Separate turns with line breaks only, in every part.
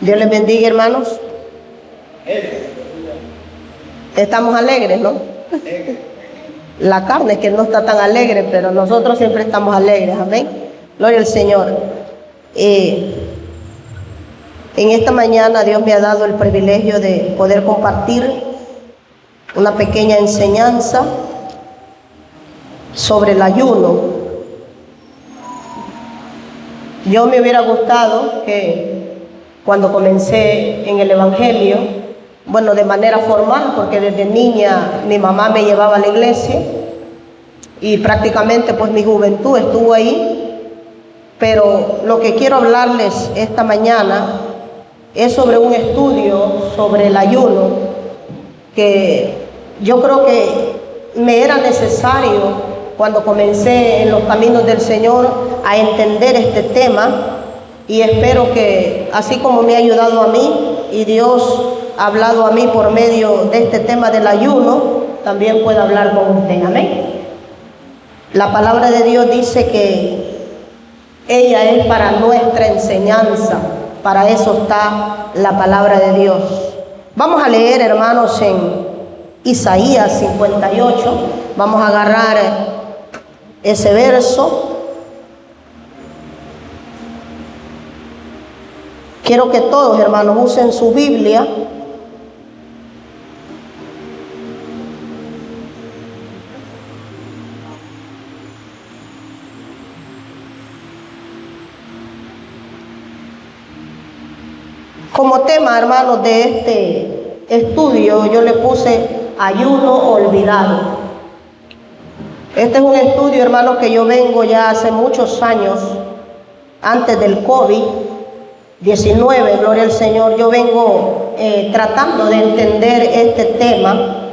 Dios les bendiga, hermanos. Estamos alegres, ¿no? La carne es que no está tan alegre, pero nosotros siempre estamos alegres, amén. Gloria al Señor. En esta mañana Dios me ha dado el privilegio de poder compartir una pequeña enseñanza sobre el ayuno. Yo me hubiera gustado que cuando comencé en el Evangelio, bueno, de manera formal, porque desde niña mi mamá me llevaba a la iglesia y prácticamente pues mi juventud estuvo ahí, pero lo que quiero hablarles esta mañana es sobre un estudio sobre el ayuno que yo creo que me era necesario cuando comencé en los caminos del Señor a entender este tema, y espero que así como me ha ayudado a mí y Dios ha hablado a mí por medio de este tema del ayuno, también pueda hablar con usted, amén. La palabra de Dios dice que ella es para nuestra enseñanza, para eso está la palabra de Dios. Vamos a leer, hermanos, en Isaías 58, vamos a agarrar ese verso. Quiero que todos, hermanos, usen su Biblia. Como tema, hermanos, de este estudio, yo le puse ayuno olvidado. Este es un estudio, hermanos, que yo vengo ya hace muchos años, antes del COVID-19, gloria al Señor. Yo vengo tratando de entender este tema,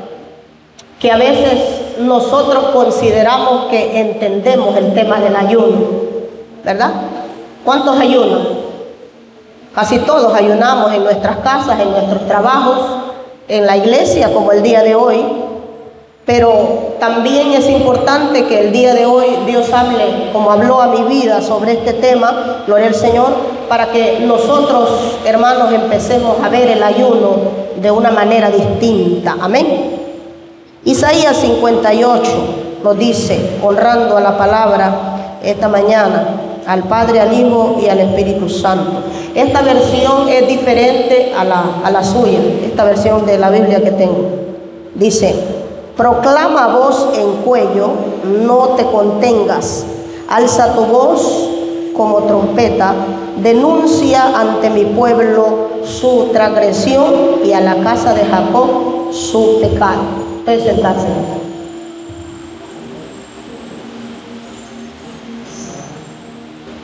que a veces nosotros consideramos que entendemos el tema del ayuno, ¿verdad? ¿Cuántos ayunan? Casi todos ayunamos en nuestras casas, en nuestros trabajos, en la iglesia, como el día de hoy. Pero también es importante que el día de hoy Dios hable, como habló a mi vida, sobre este tema, gloria al Señor, para que nosotros, hermanos, empecemos a ver el ayuno de una manera distinta. Amén. Isaías 58 nos dice, honrando a la palabra esta mañana, al Padre, al Hijo y al Espíritu Santo. Esta versión es diferente a la suya, esta versión de la Biblia que tengo. Dice: proclama voz en cuello, no te contengas, alza tu voz como trompeta, denuncia ante mi pueblo su transgresión y a la casa de Jacob su pecado. Pueden sentarse.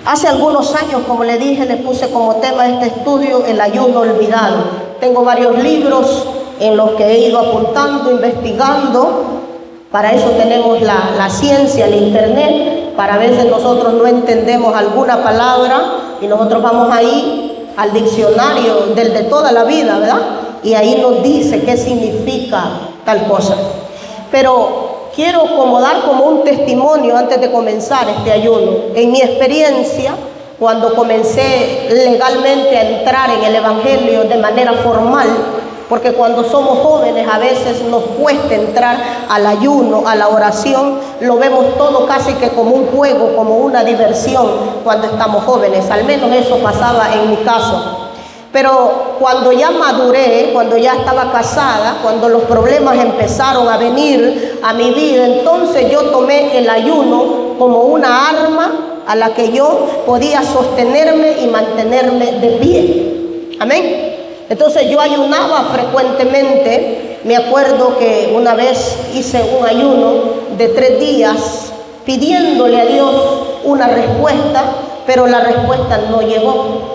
Hace algunos años, como le dije, le puse como tema este estudio el ayuno olvidado. Tengo varios libros en los que he ido apuntando, investigando. Para eso tenemos la ciencia, el internet. Para veces nosotros no entendemos alguna palabra y nosotros vamos ahí al diccionario del de toda la vida, ¿verdad? Y ahí nos dice qué significa tal cosa. Pero quiero dar como un testimonio antes de comenzar este ayuno. En mi experiencia, cuando comencé legalmente a entrar en el Evangelio de manera formal, porque cuando somos jóvenes a veces nos cuesta entrar al ayuno, a la oración, lo vemos todo casi que como un juego, como una diversión cuando estamos jóvenes. Al menos eso pasaba en mi caso. Pero cuando ya maduré, cuando ya estaba casada, cuando los problemas empezaron a venir a mi vida, entonces yo tomé el ayuno como una arma a la que yo podía sostenerme y mantenerme de pie. Amén. Entonces yo ayunaba frecuentemente. Me acuerdo que una vez hice un ayuno de 3 días pidiéndole a Dios una respuesta, pero la respuesta no llegó.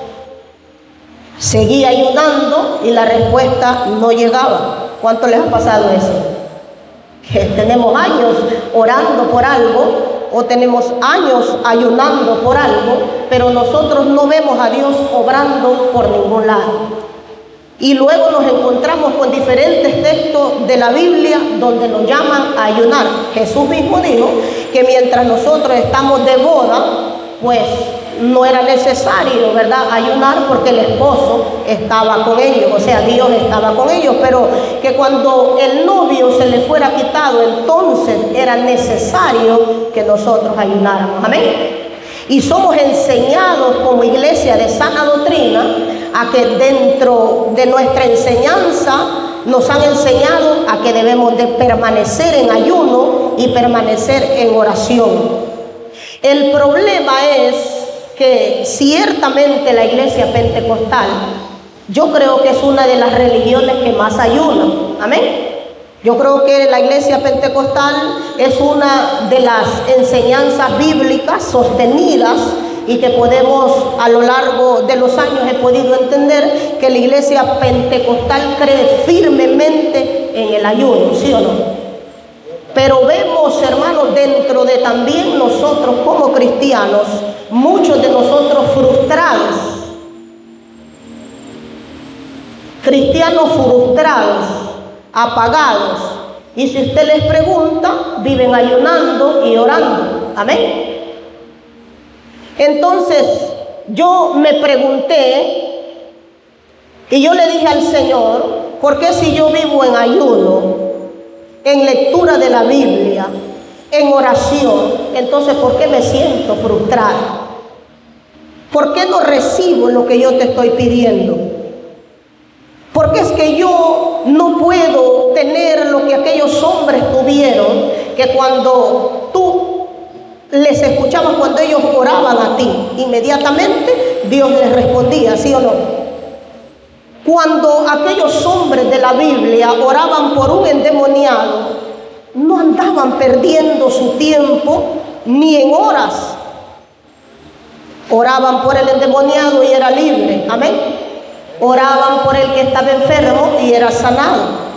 Seguí ayunando y la respuesta no llegaba. ¿Cuánto les ha pasado eso? Que tenemos años orando por algo o tenemos años ayunando por algo, pero nosotros no vemos a Dios obrando por ningún lado. Y luego nos encontramos con diferentes textos de la Biblia donde nos llaman a ayunar. Jesús mismo dijo que mientras nosotros estamos de boda, pues no era necesario, ¿verdad?, ayunar porque el esposo estaba con ellos, o sea, Dios estaba con ellos, pero que cuando el novio se le fuera quitado, entonces era necesario que nosotros ayunáramos. Amén. Y somos enseñados como iglesia de sana doctrina a que dentro de nuestra enseñanza nos han enseñado a que debemos de permanecer en ayuno y permanecer en oración. El problema es que ciertamente la iglesia pentecostal, yo creo que es una de las religiones que más ayuna. Amén. Yo creo que la iglesia pentecostal es una de las enseñanzas bíblicas sostenidas y que podemos, a lo largo de los años he podido entender que la iglesia pentecostal cree firmemente en el ayuno, ¿sí o no? Pero vemos, hermanos, dentro de también nosotros como cristianos, muchos de nosotros frustrados, cristianos frustrados, apagados, y si usted les pregunta, viven ayunando y orando. Amén. Entonces yo me pregunté y yo le dije al Señor, ¿por qué si yo vivo en ayuno, en lectura de la Biblia, en oración, entonces por qué me siento frustrada? ¿Por qué no recibo lo que yo te estoy pidiendo? Porque es que yo no puedo tener lo que aquellos hombres tuvieron, que cuando tú les escuchabas, cuando ellos oraban a ti, inmediatamente Dios les respondía, ¿sí o no? Cuando aquellos hombres de la Biblia oraban por un endemoniado, no andaban perdiendo su tiempo ni en horas. Oraban por el endemoniado y era libre. Amén. Oraban por el que estaba enfermo y era sanado.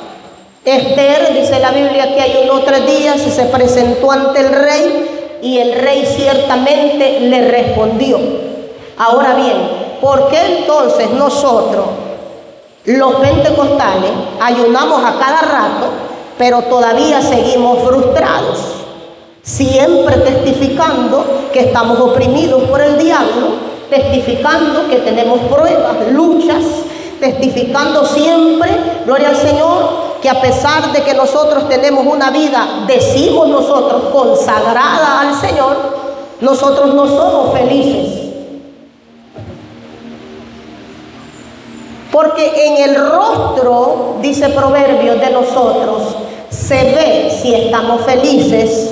Esther, dice la Biblia, que ayunó 3 días y se presentó ante el rey y el rey ciertamente le respondió. Ahora bien, ¿por qué entonces nosotros, los pentecostales, ayunamos a cada rato, pero todavía seguimos frustrados? Siempre testificando que estamos oprimidos por el diablo, testificando que tenemos pruebas, luchas, testificando siempre, gloria al Señor, que a pesar de que nosotros tenemos una vida, decimos nosotros, consagrada al Señor, nosotros no somos felices. Porque en el rostro, dice Proverbios, de nosotros se ve si estamos felices,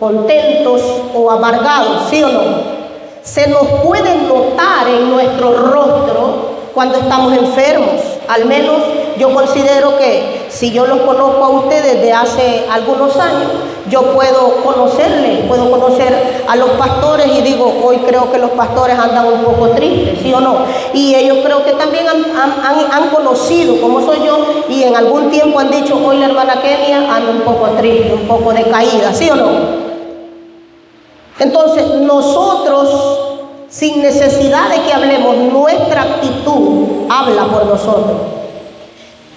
contentos o amargados, ¿sí o no? Se nos puede notar en nuestro rostro cuando estamos enfermos. Al menos yo considero que si yo los conozco a ustedes de hace algunos años, yo puedo conocerles, puedo conocer a los pastores y digo, hoy creo que los pastores andan un poco tristes, ¿sí o no? Y ellos creo que también han conocido cómo soy yo y en algún tiempo han dicho, hoy la hermana Kenia anda un poco triste, un poco decaída, ¿sí o no? Entonces nosotros, sin necesidad de que hablemos, nuestra actitud habla por nosotros.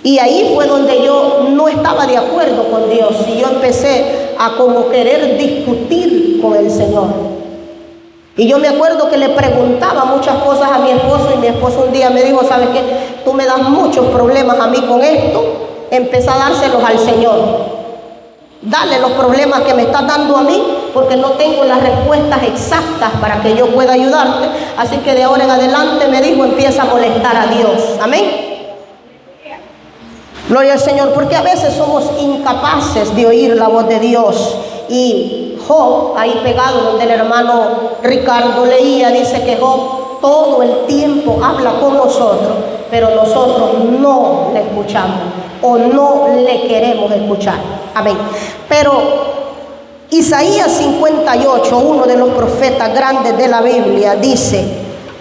Y ahí fue donde yo no estaba de acuerdo con Dios y yo empecé a como querer discutir con el Señor. Y yo me acuerdo que le preguntaba muchas cosas a mi esposo y mi esposo un día me dijo, ¿sabes qué? Tú me das muchos problemas a mí con esto, empecé a dárselos al Señor. Dale los problemas que me estás dando a mí, porque no tengo las respuestas exactas para que yo pueda ayudarte. Así que de ahora en adelante, me dijo, empieza a molestar a Dios. Amén. Gloria al Señor, porque a veces somos incapaces de oír la voz de Dios. Y Job, ahí pegado donde el hermano Ricardo leía, dice que Job todo el tiempo habla con nosotros, pero nosotros no le escuchamos o no le queremos escuchar. Amén. Pero Isaías 58, uno de los profetas grandes de la Biblia, dice,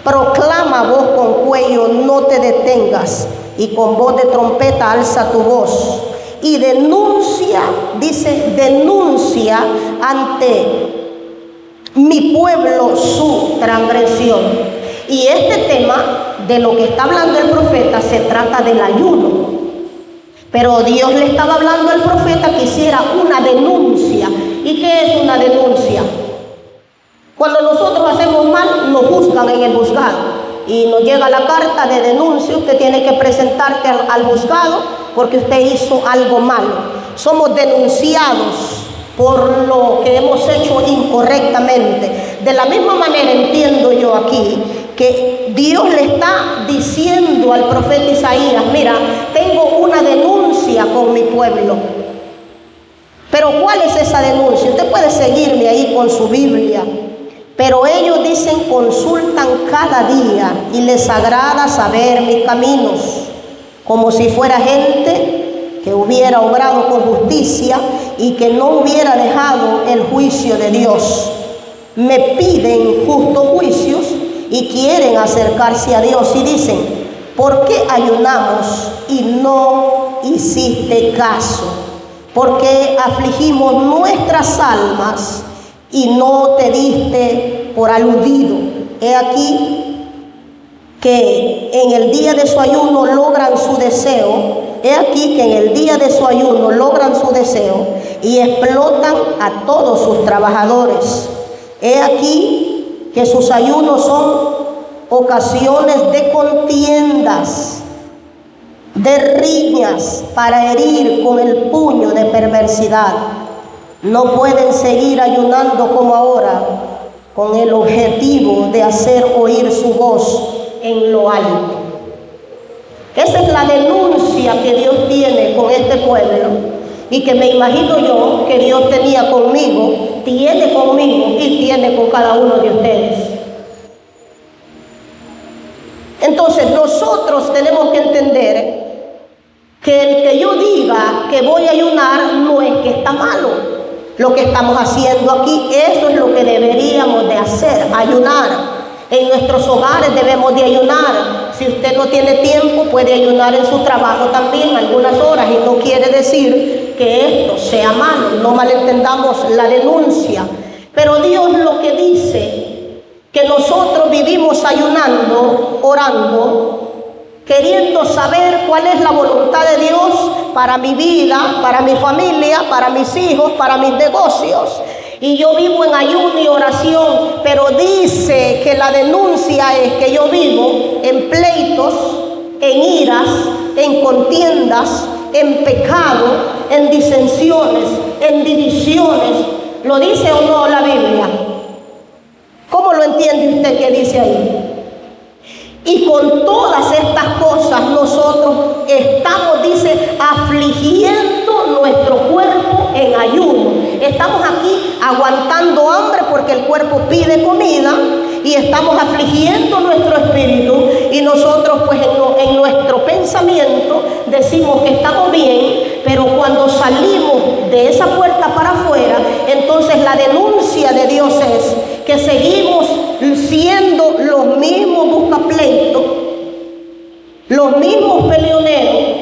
proclama voz con cuello, no te detengas, y con voz de trompeta alza tu voz, y denuncia, dice, denuncia ante mi pueblo su transgresión. Y este tema de lo que está hablando el profeta se trata del ayuno. Pero Dios le estaba hablando al profeta que hiciera una denuncia. ¿Y qué es una denuncia? Cuando nosotros hacemos mal, nos juzgan en el juzgado. Y nos llega la carta de denuncia, usted tiene que presentarte al juzgado porque usted hizo algo malo. Somos denunciados por lo que hemos hecho incorrectamente. De la misma manera entiendo yo aquí que Dios le está diciendo al profeta Isaías, mira, tengo una denuncia con mi pueblo. Pero ¿cuál es esa denuncia? Usted puede seguirme ahí con su Biblia. Pero ellos dicen, consultan cada día y les agrada saber mis caminos, como si fuera gente que hubiera obrado con justicia y que no hubiera dejado el juicio de Dios. Me piden justos juicios y quieren acercarse a Dios y dicen, ¿por qué ayunamos y no hiciste caso? ¿Por qué afligimos nuestras almas y no te diste por aludido? He aquí que en el día de su ayuno logran su deseo. He aquí que en el día de su ayuno logran su deseo y explotan a todos sus trabajadores. He aquí que sus ayunos son ocasiones de contiendas, de riñas para herir con el puño de perversidad. No pueden seguir ayunando como ahora, con el objetivo de hacer oír su voz en lo alto. Esa es la denuncia que Dios tiene con este pueblo y que me imagino yo que Dios tenía conmigo, tiene conmigo y tiene con cada uno de ustedes. Entonces nosotros tenemos que entender que el que yo diga que voy a ayunar no es que está malo. Lo que estamos haciendo aquí, eso es lo que deberíamos de hacer, ayunar. En nuestros hogares debemos de ayunar. Si usted no tiene tiempo, puede ayunar en su trabajo también algunas horas, y no quiere decir que esto sea malo, no malentendamos la denuncia. Pero Dios lo que dice, que nosotros vivimos ayunando, orando, queriendo saber cuál es la voluntad de Dios para mi vida, para mi familia, para mis hijos, para mis negocios. Y yo vivo en ayuno y oración, pero dice que la denuncia es que yo vivo en pleitos, en iras, en contiendas, en pecado, en disensiones, en divisiones. ¿Lo dice o no la Biblia? ¿Cómo lo entiende usted que dice ahí? Y con todas estas cosas nosotros estamos, dice, afligiendo nuestro cuerpo en ayuno. Estamos aquí aguantando hambre porque el cuerpo pide comida y estamos afligiendo nuestro espíritu, y nosotros pues en nuestro pensamiento decimos que estamos bien, pero cuando salimos de esa puerta para afuera, entonces la denuncia de Dios es que seguimos siendo los mismos buscapleitos, los mismos peleoneros,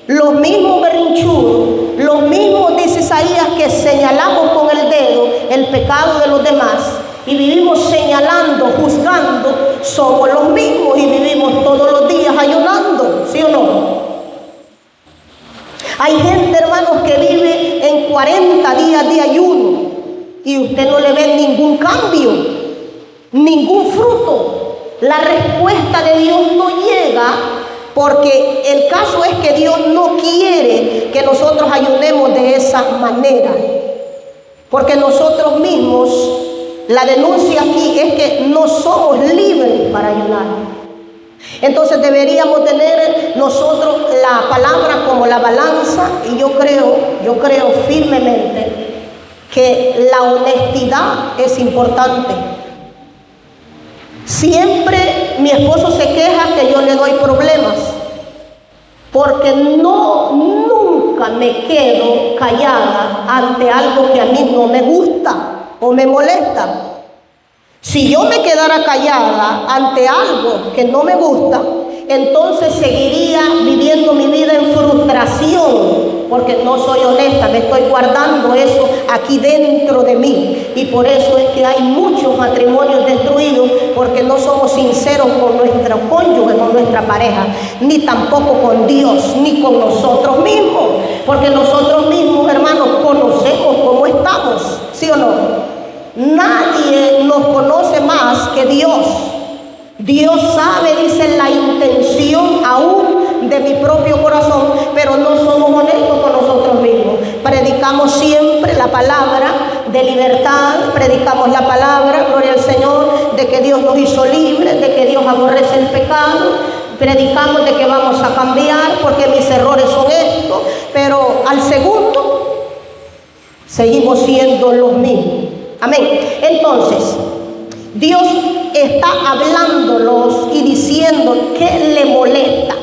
los mismos berrinchudos, los mismos, dice Isaías, que señalamos con el dedo el pecado de los demás y vivimos señalando, juzgando. Somos los mismos y vivimos todos los días ayunando, ¿sí o no? Hay gente, hermanos, que vive en 40 días de ayuno y usted no le ve ningún cambio, ningún fruto. La respuesta de Dios no llega, porque el caso es que Dios no quiere que nosotros ayunemos de esa manera, porque nosotros mismos, la denuncia aquí es que no somos libres para ayunar. Entonces deberíamos tener nosotros la palabra como la balanza, y yo creo firmemente que la honestidad es importante. Siempre mi esposo se queja que yo le doy problemas, porque nunca me quedo callada ante algo que a mí no me gusta o me molesta. Si yo me quedara callada ante algo que no me gusta, entonces seguiría viviendo mi vida en frustración, porque no soy honesta, me estoy guardando eso aquí dentro de mí. Y por eso es que hay muchos matrimonios destruidos, Porque no somos sinceros con nuestro cónyuge, con nuestra pareja, ni tampoco con Dios, ni con nosotros mismos. Porque nosotros mismos, hermanos, conocemos cómo estamos, ¿sí o no? Nadie nos conoce más que Dios. Dios sabe, dice, la intención aún de mi propio corazón, pero no somos honestos con nosotros mismos. Predicamos siempre la palabra de libertad, predicamos la palabra, gloria al Señor, de que Dios nos hizo libres, de que Dios aborrece el pecado, predicamos de que vamos a cambiar porque mis errores son estos, pero al segundo seguimos siendo los mismos. Amén. Entonces, Dios está hablándolos y diciendo que le molesta.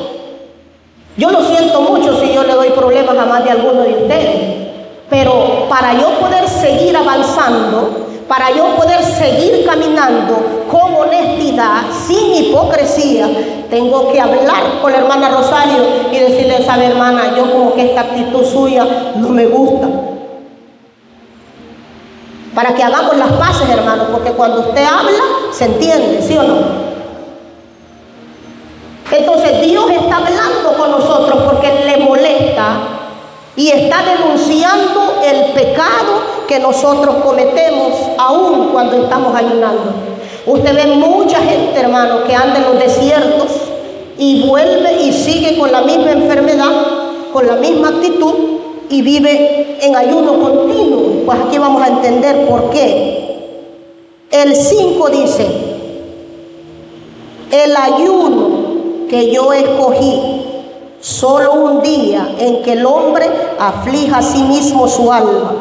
Yo lo siento mucho si yo le doy problemas a más de alguno de ustedes, pero para yo poder seguir avanzando, para yo poder seguir caminando con honestidad, sin hipocresía, tengo que hablar con la hermana Rosario y decirle: sabe, hermana, yo como que esta actitud suya no me gusta. Para que hagamos las paces, hermano, porque cuando usted habla, se entiende, ¿sí o no? Entonces Dios está hablando con nosotros porque le molesta y está denunciando el pecado que nosotros cometemos aún cuando estamos ayunando. Usted ve mucha gente, hermano, que anda en los desiertos y vuelve y sigue con la misma enfermedad, con la misma actitud, y vive en ayuno continuo. Pues aquí vamos a entender por qué. El 5 dice: el ayuno que yo escogí, solo un día en que el hombre aflija a sí mismo su alma.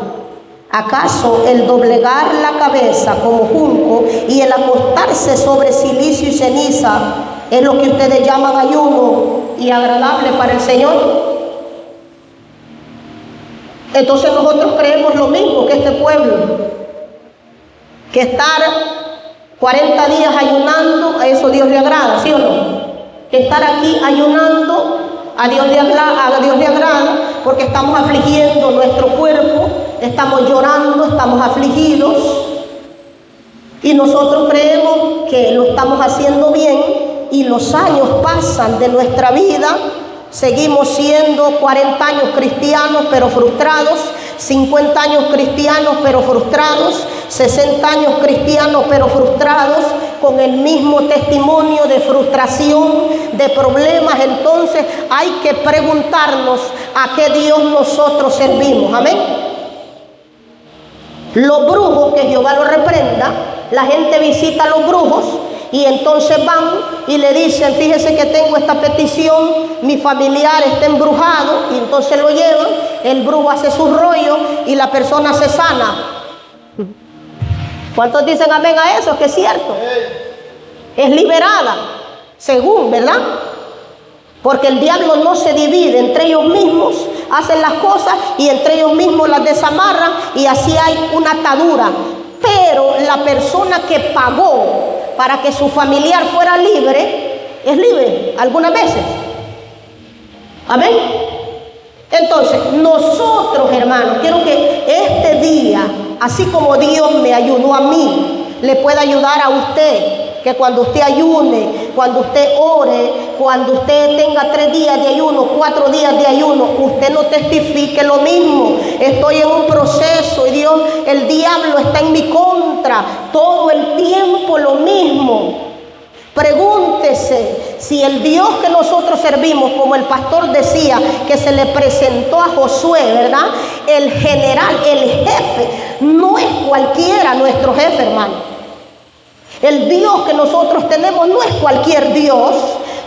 ¿Acaso el doblegar la cabeza como junco y el acostarse sobre cilicio y ceniza es lo que ustedes llaman ayuno y agradable para el Señor? Entonces nosotros creemos lo mismo que este pueblo, que estar 40 días ayunando, a eso Dios le agrada, ¿sí o no? Que estar aquí ayunando, a Dios le agrada, porque estamos afligiendo nuestro cuerpo, estamos llorando, estamos afligidos, y nosotros creemos que lo estamos haciendo bien, y los años pasan de nuestra vida. Seguimos siendo 40 años cristianos pero frustrados, 50 años cristianos pero frustrados, 60 años cristianos pero frustrados, con el mismo testimonio de frustración, de problemas. Entonces hay que preguntarnos a qué Dios nosotros servimos. Amén. Los brujos, que Jehová lo reprenda, la gente visita a los brujos y entonces van y le dicen: fíjese que tengo esta petición, mi familiar está embrujado, y entonces lo llevan, el brujo hace su rollo y la persona se sana. ¿Cuántos dicen amén a eso? Que es cierto. Es liberada, según, ¿verdad? Porque el diablo no se divide, entre ellos mismos hacen las cosas y entre ellos mismos las desamarran, y así hay una atadura. Pero la persona que pagó para que su familiar fuera libre, es libre algunas veces. Amén. Entonces, nosotros, hermanos, quiero que este día, así como Dios me ayudó a mí, le pueda ayudar a usted. Que cuando usted ayune, cuando usted ore, cuando usted tenga 3 días de ayuno, 4 días de ayuno, usted no testifique lo mismo: estoy en un proceso y Dios, el diablo está en mi contra, todo el tiempo lo mismo. Pregúntese si el Dios que nosotros servimos, como el pastor decía, que se le presentó a Josué, ¿verdad? El general, el jefe, no es cualquiera nuestro jefe, hermano. El Dios que nosotros tenemos no es cualquier Dios,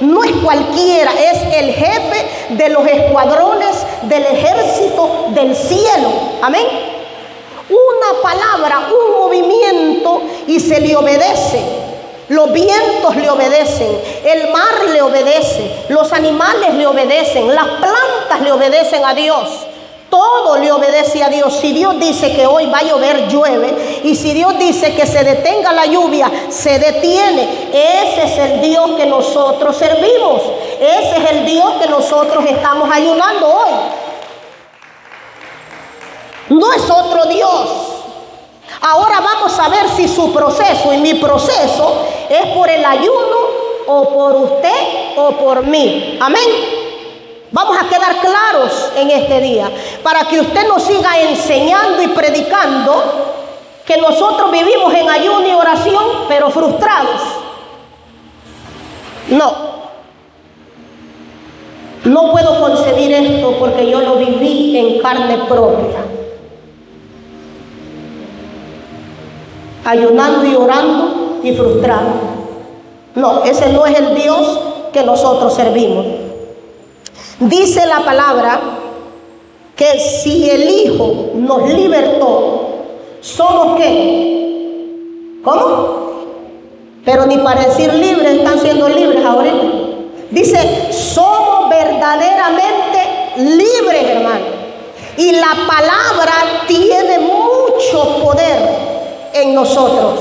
no es cualquiera, es el jefe de los escuadrones del ejército del cielo. Amén. Una palabra, un movimiento y se le obedece. Los vientos le obedecen, el mar le obedece, los animales le obedecen, las plantas le obedecen a Dios. Todo le obedece a Dios. Si Dios dice que hoy va a llover, llueve. Y si Dios dice que se detenga la lluvia, se detiene. Ese es el Dios que nosotros servimos. Ese es el Dios que nosotros estamos ayunando hoy. No es otro Dios. Ahora vamos a ver si su proceso y mi proceso ¿Es por el ayuno o por usted o por mí? Amén. Vamos a quedar claros en este día para que usted nos siga enseñando y predicando que nosotros vivimos en ayuno y oración, pero frustrados. No puedo concebir esto porque yo lo viví en carne propia. Ayunando y orando y frustrado. No, ese no es el Dios que nosotros servimos. Dice la palabra que si el Hijo nos libertó, ¿somos qué? ¿Cómo? Pero ni para decir libres están siendo libres ahorita. Dice, somos verdaderamente libres, hermano. Y la palabra tiene mucho poder en nosotros.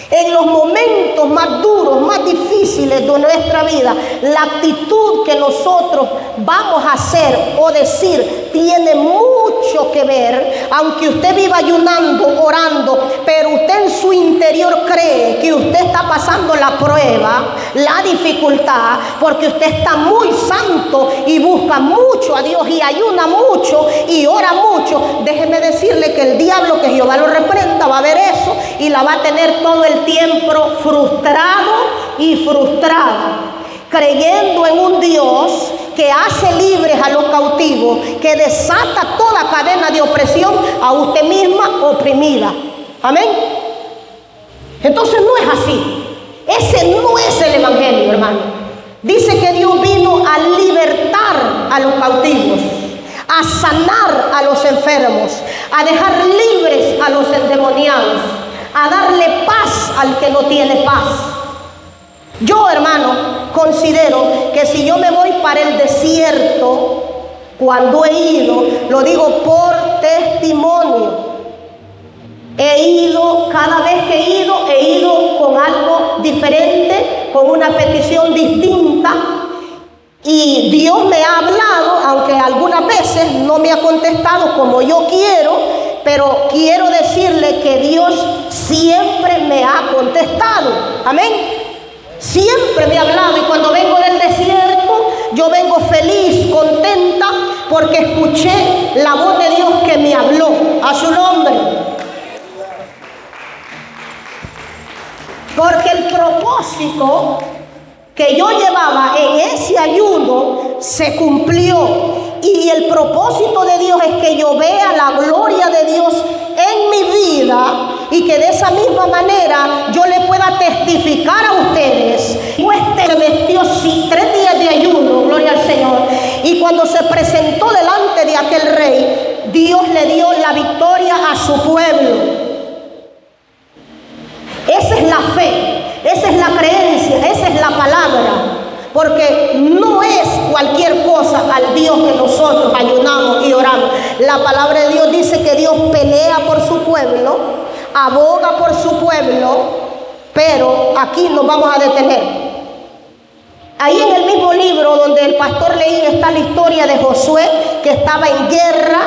En los momentos más duros, más difíciles de nuestra vida, la actitud que nosotros vamos a hacer o decir tiene mucho que ver. Aunque usted viva ayunando, orando, pero usted en su interior cree que usted está pasando la prueba, la dificultad, porque usted está muy santo y busca mucho a Dios y ayuna mucho y ora mucho. Déjeme decirle que el diablo, que Jehová lo reprenda, va a ver eso y la va a tener todo el tiempo frustrado y frustrada, creyendo en un Dios que hace libres a los cautivos, que desata toda cadena de opresión a usted misma oprimida. Amén. Entonces no es así. Ese no es el evangelio, hermano. Dice que Dios vino a libertar a los cautivos, a sanar a los enfermos, a dejar libres a los endemoniados, a darle paz al que no tiene paz. Yo, hermano, considero que si yo me voy para el desierto, cuando he ido, lo digo por testimonio, he ido, cada vez que he ido con algo diferente, con una petición distinta, y Dios me ha hablado, aunque algunas veces no me ha contestado como yo quiero, pero quiero decirle que Dios siempre me ha contestado. Amén. Siempre me ha hablado, y cuando vengo del desierto, yo vengo feliz, contenta, porque escuché la voz de Dios que me habló. A su nombre. Porque el propósito que yo llevaba en ese ayuno se cumplió. Y el propósito de Dios es que yo vea la gloria de Dios en mi vida y que de esa misma manera yo le pueda testificar a ustedes. Se metió 3 días de ayuno, gloria al Señor. Y cuando se presentó delante de aquel rey, Dios le dio la victoria a su pueblo. Esa es la fe, esa es la creencia, esa es la palabra. Porque no es cualquier cosa al Dios que nosotros ayunamos y oramos. La palabra de Dios dice que Dios pelea por su pueblo, aboga por su pueblo, pero aquí nos vamos a detener. Ahí en el mismo libro donde el pastor leía está la historia de Josué, que estaba en guerra,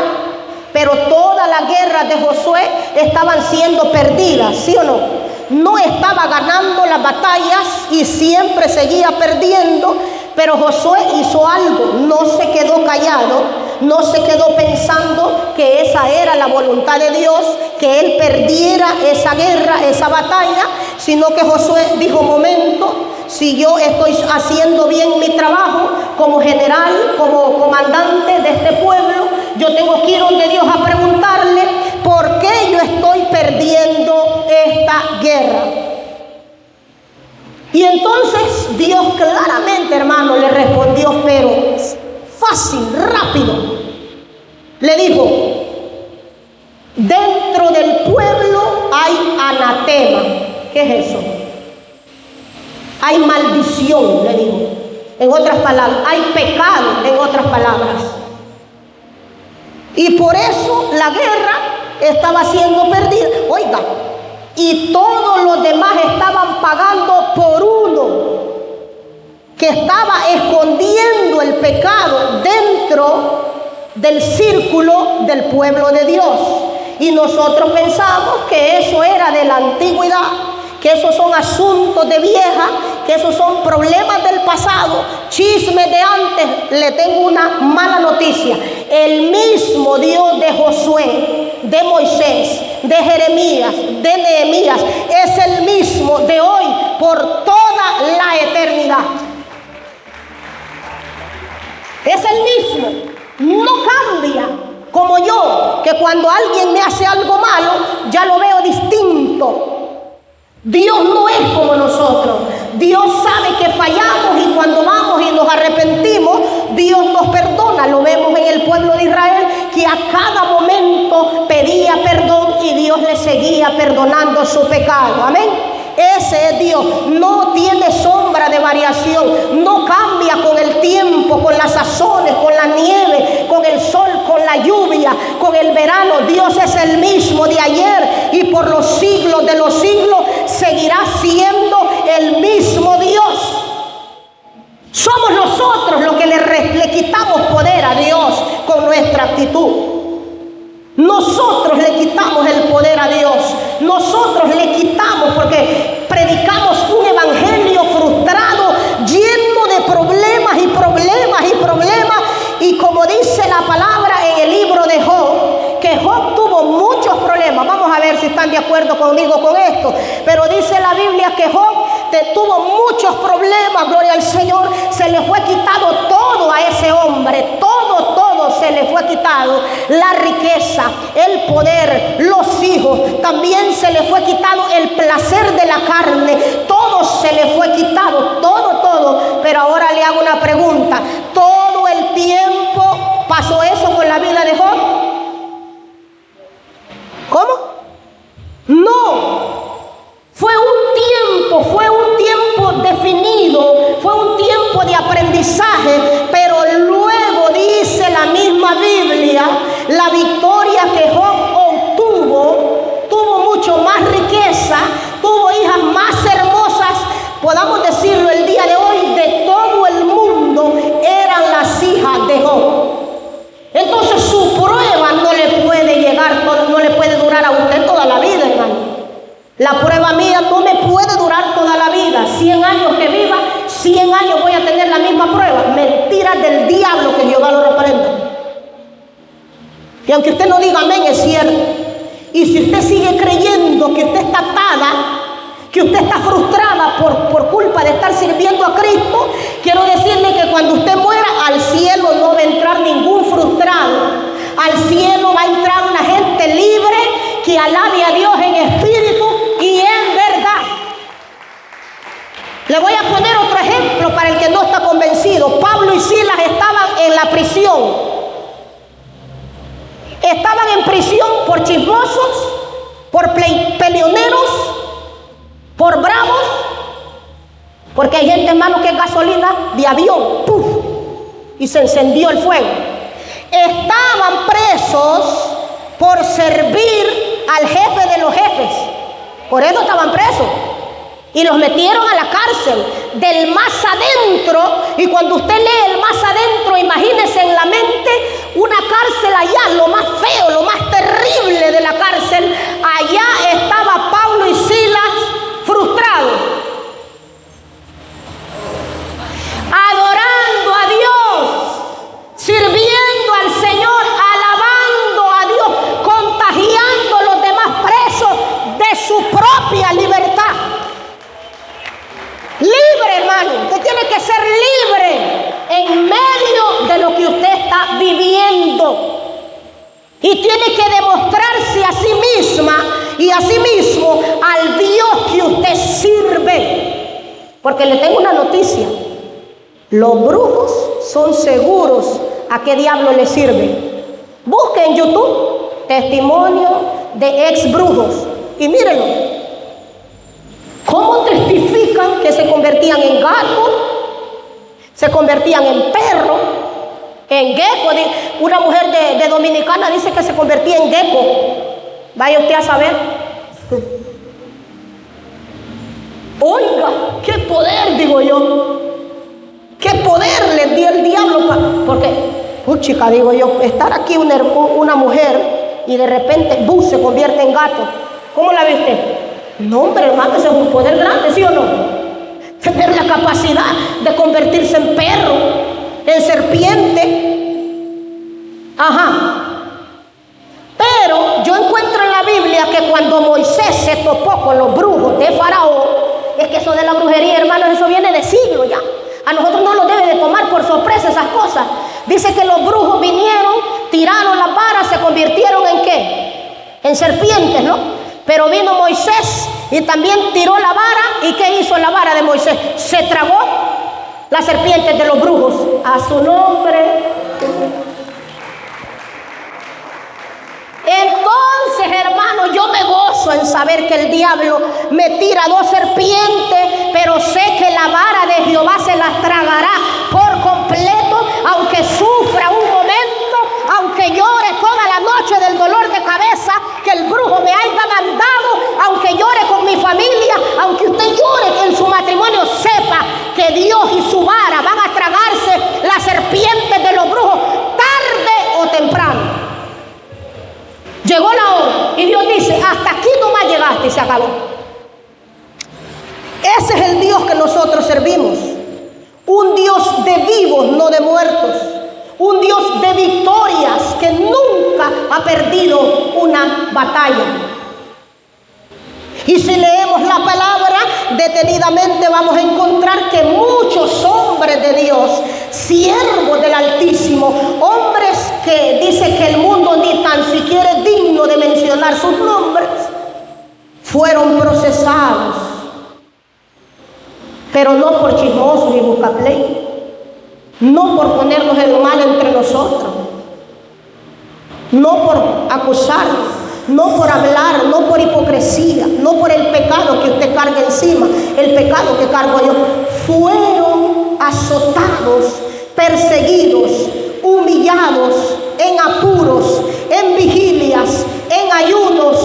pero todas las guerras de Josué estaban siendo perdidas, ¿sí o no? No estaba ganando las batallas y siempre seguía perdiendo, pero Josué hizo algo, no se quedó callado, no se quedó pensando que esa era la voluntad de Dios, que él perdiera esa guerra, esa batalla, sino que Josué dijo, momento, si yo estoy haciendo bien mi trabajo como general, como comandante de este pueblo, yo tengo que ir donde Dios a preguntarle por qué yo estoy perdiendo esta guerra. Y entonces Dios claramente, hermano, le respondió, pero fácil, rápido. Le dijo, dentro del pueblo hay anatema. ¿Qué es eso? Hay maldición, le dijo. En otras palabras, hay pecado, en otras palabras. Y por eso la guerra estaba siendo perdida. Oiga, y todos los demás estaban pagando por uno que estaba escondiendo el pecado dentro del círculo del pueblo de Dios. Y nosotros pensamos que eso era de la antigüedad, que esos son asuntos de vieja, que esos son problemas del pasado, chismes de antes. Le tengo una mala noticia: el mismo Dios de Josué, de Moisés, de Jeremías, de Nehemías, es el mismo de hoy por toda la eternidad. Es el mismo, no cambia. Como yo, que cuando alguien me hace algo malo, ya lo veo distinto. Dios no es como nosotros. Dios sabe que fallamos y cuando vamos y nos arrepentimos, Dios nos perdona. Lo vemos en el pueblo de Israel, que a cada momento pedía perdón y Dios le seguía perdonando su pecado. Amén. Ese es Dios, no tiene sombra de variación, no cambia con el tiempo, con las sazones, con la nieve, con el sol, con la lluvia, con el verano. Dios es el mismo de ayer y por los siglos de los siglos seguirá siendo el mismo Dios. Somos nosotros los que le quitamos poder a Dios con nuestra actitud. Nosotros le quitamos el poder a Dios. Nosotros le quitamos porque predicamos un evangelio frustrado, lleno de problemas y problemas y problemas. Y como dice la palabra en el libro de Job, que Job tuvo muchos problemas. Vamos a ver si están de acuerdo conmigo con esto. Pero dice la Biblia que Job tuvo muchos problemas, gloria al Señor. Se le fue quitado todo a ese hombre, todo se le fue quitado. La riqueza, el poder, los hijos, también se le fue quitado el placer de la carne. Todo se le fue quitado, todo. Pero ahora le hago una pregunta: ¿todo el tiempo pasó eso con la vida de Job? ¿Cómo? No. Fue un tiempo definido, fue un tiempo de aprendizaje, pero luego dice la misma Biblia, la victoria que Job obtuvo, tuvo mucho más riqueza, tuvo hijas más hermosas, podamos decirlo el día de hoy, de todo el mundo eran las hijas de Job. Entonces su prueba no le puede llegar, no le puede durar a usted toda la vida, hermano. La prueba mía no me puede durar toda la vida. 100 años que viva, 100 años voy a tener la misma prueba. Mentiras del diablo, que Jehová lo reprenda. Y aunque usted no diga amén, es cierto. Y si usted sigue creyendo que usted está atada, que usted está frustrada por culpa de estar sirviendo a Cristo, quiero decirle que cuando usted muera, al cielo no va a entrar ningún frustrado. Al cielo va a entrar una gente libre que alabe a Dios en espíritu y en verdad. Le voy a poner otro ejemplo para el que no está convencido. Pablo y Silas estaban en la prisión. Estaban en prisión por chismosos, por peleoneros, por bravos, porque hay gente, hermano, que es gasolina de avión, ¡puf!, y se encendió el fuego. Estaban presos por servir al jefe de los jefes. Por eso estaban presos. Y los metieron a la cárcel del más adentro. Y cuando usted lee el más adentro, imagínese en la mente una cárcel allá, lo más feo, lo más terrible de la cárcel. Allá estaba Pablo y Silas frustrados, adorando a Dios, sirviendo al Señor, alabando a Dios, contagiando a los demás presos de su propia libertad. Libre, hermano. Usted tiene que ser libre en medio de lo que usted está viviendo. Y tiene que demostrarse a sí misma y a sí mismo al Dios que usted sirve. Porque le tengo una noticia: los brujos son seguros a qué diablo le sirven. Busque en YouTube testimonio de ex brujos y mírenlo. ¿Cómo testifican que se convertían en gato, se convertían en perro, en gecko? Una mujer de Dominicana dice que se convertía en gecko. Vaya usted a saber. Oiga, qué poder, digo yo. ¿Qué poder le dio el diablo? Porque, chica, digo yo, estar aquí una mujer y de repente se convierte en gato. ¿Cómo la viste? No, hombre, hermano, ese es un poder grande, ¿sí o no? Tener la capacidad de convertirse en perro, en serpiente. Ajá. Pero yo encuentro en la Biblia que cuando Moisés se topó con los brujos de Faraón, es que eso de la brujería, hermanos, eso viene de siglos ya. A nosotros no nos debe de tomar por sorpresa esas cosas. Dice que los brujos vinieron, tiraron las varas, se convirtieron en ¿qué? En serpientes, ¿no? Pero vino Moisés y también tiró la vara. ¿Y qué hizo la vara de Moisés? Se tragó las serpientes de los brujos. A su nombre. Entonces, hermano, yo me gozo en saber que el diablo me tira 2 serpientes, pero sé que la vara de Jehová se las tragará por completo, aunque sufra un momento, aunque llore toda la noche del dolor de cabeza que el brujo me haya mandado, aunque llore con mi familia, aunque usted llore en su matrimonio, sepa que Dios y su vara van a tragarse las serpientes de los brujos tarde o temprano. Llegó la hora y Dios dice, hasta aquí nomás llegaste y se acabó. Ese es el Dios que nosotros servimos. Un Dios de vivos, no de muertos. Un Dios de victorias que nunca ha perdido una batalla. Y si leemos la palabra detenidamente vamos a encontrar que muchos hombres de Dios, siervos del Altísimo, hombres que dice que el mundo ni tan siquiera es digno de mencionar sus nombres, fueron procesados, pero no por chismosos y buscapleito, no por ponernos el mal entre nosotros, no por acusarnos, no por hablar, no por hipocresía, no por el pecado que usted carga encima, el pecado que cargo yo. Fueron azotados, perseguidos, humillados, en apuros, en vigilias, en ayunos,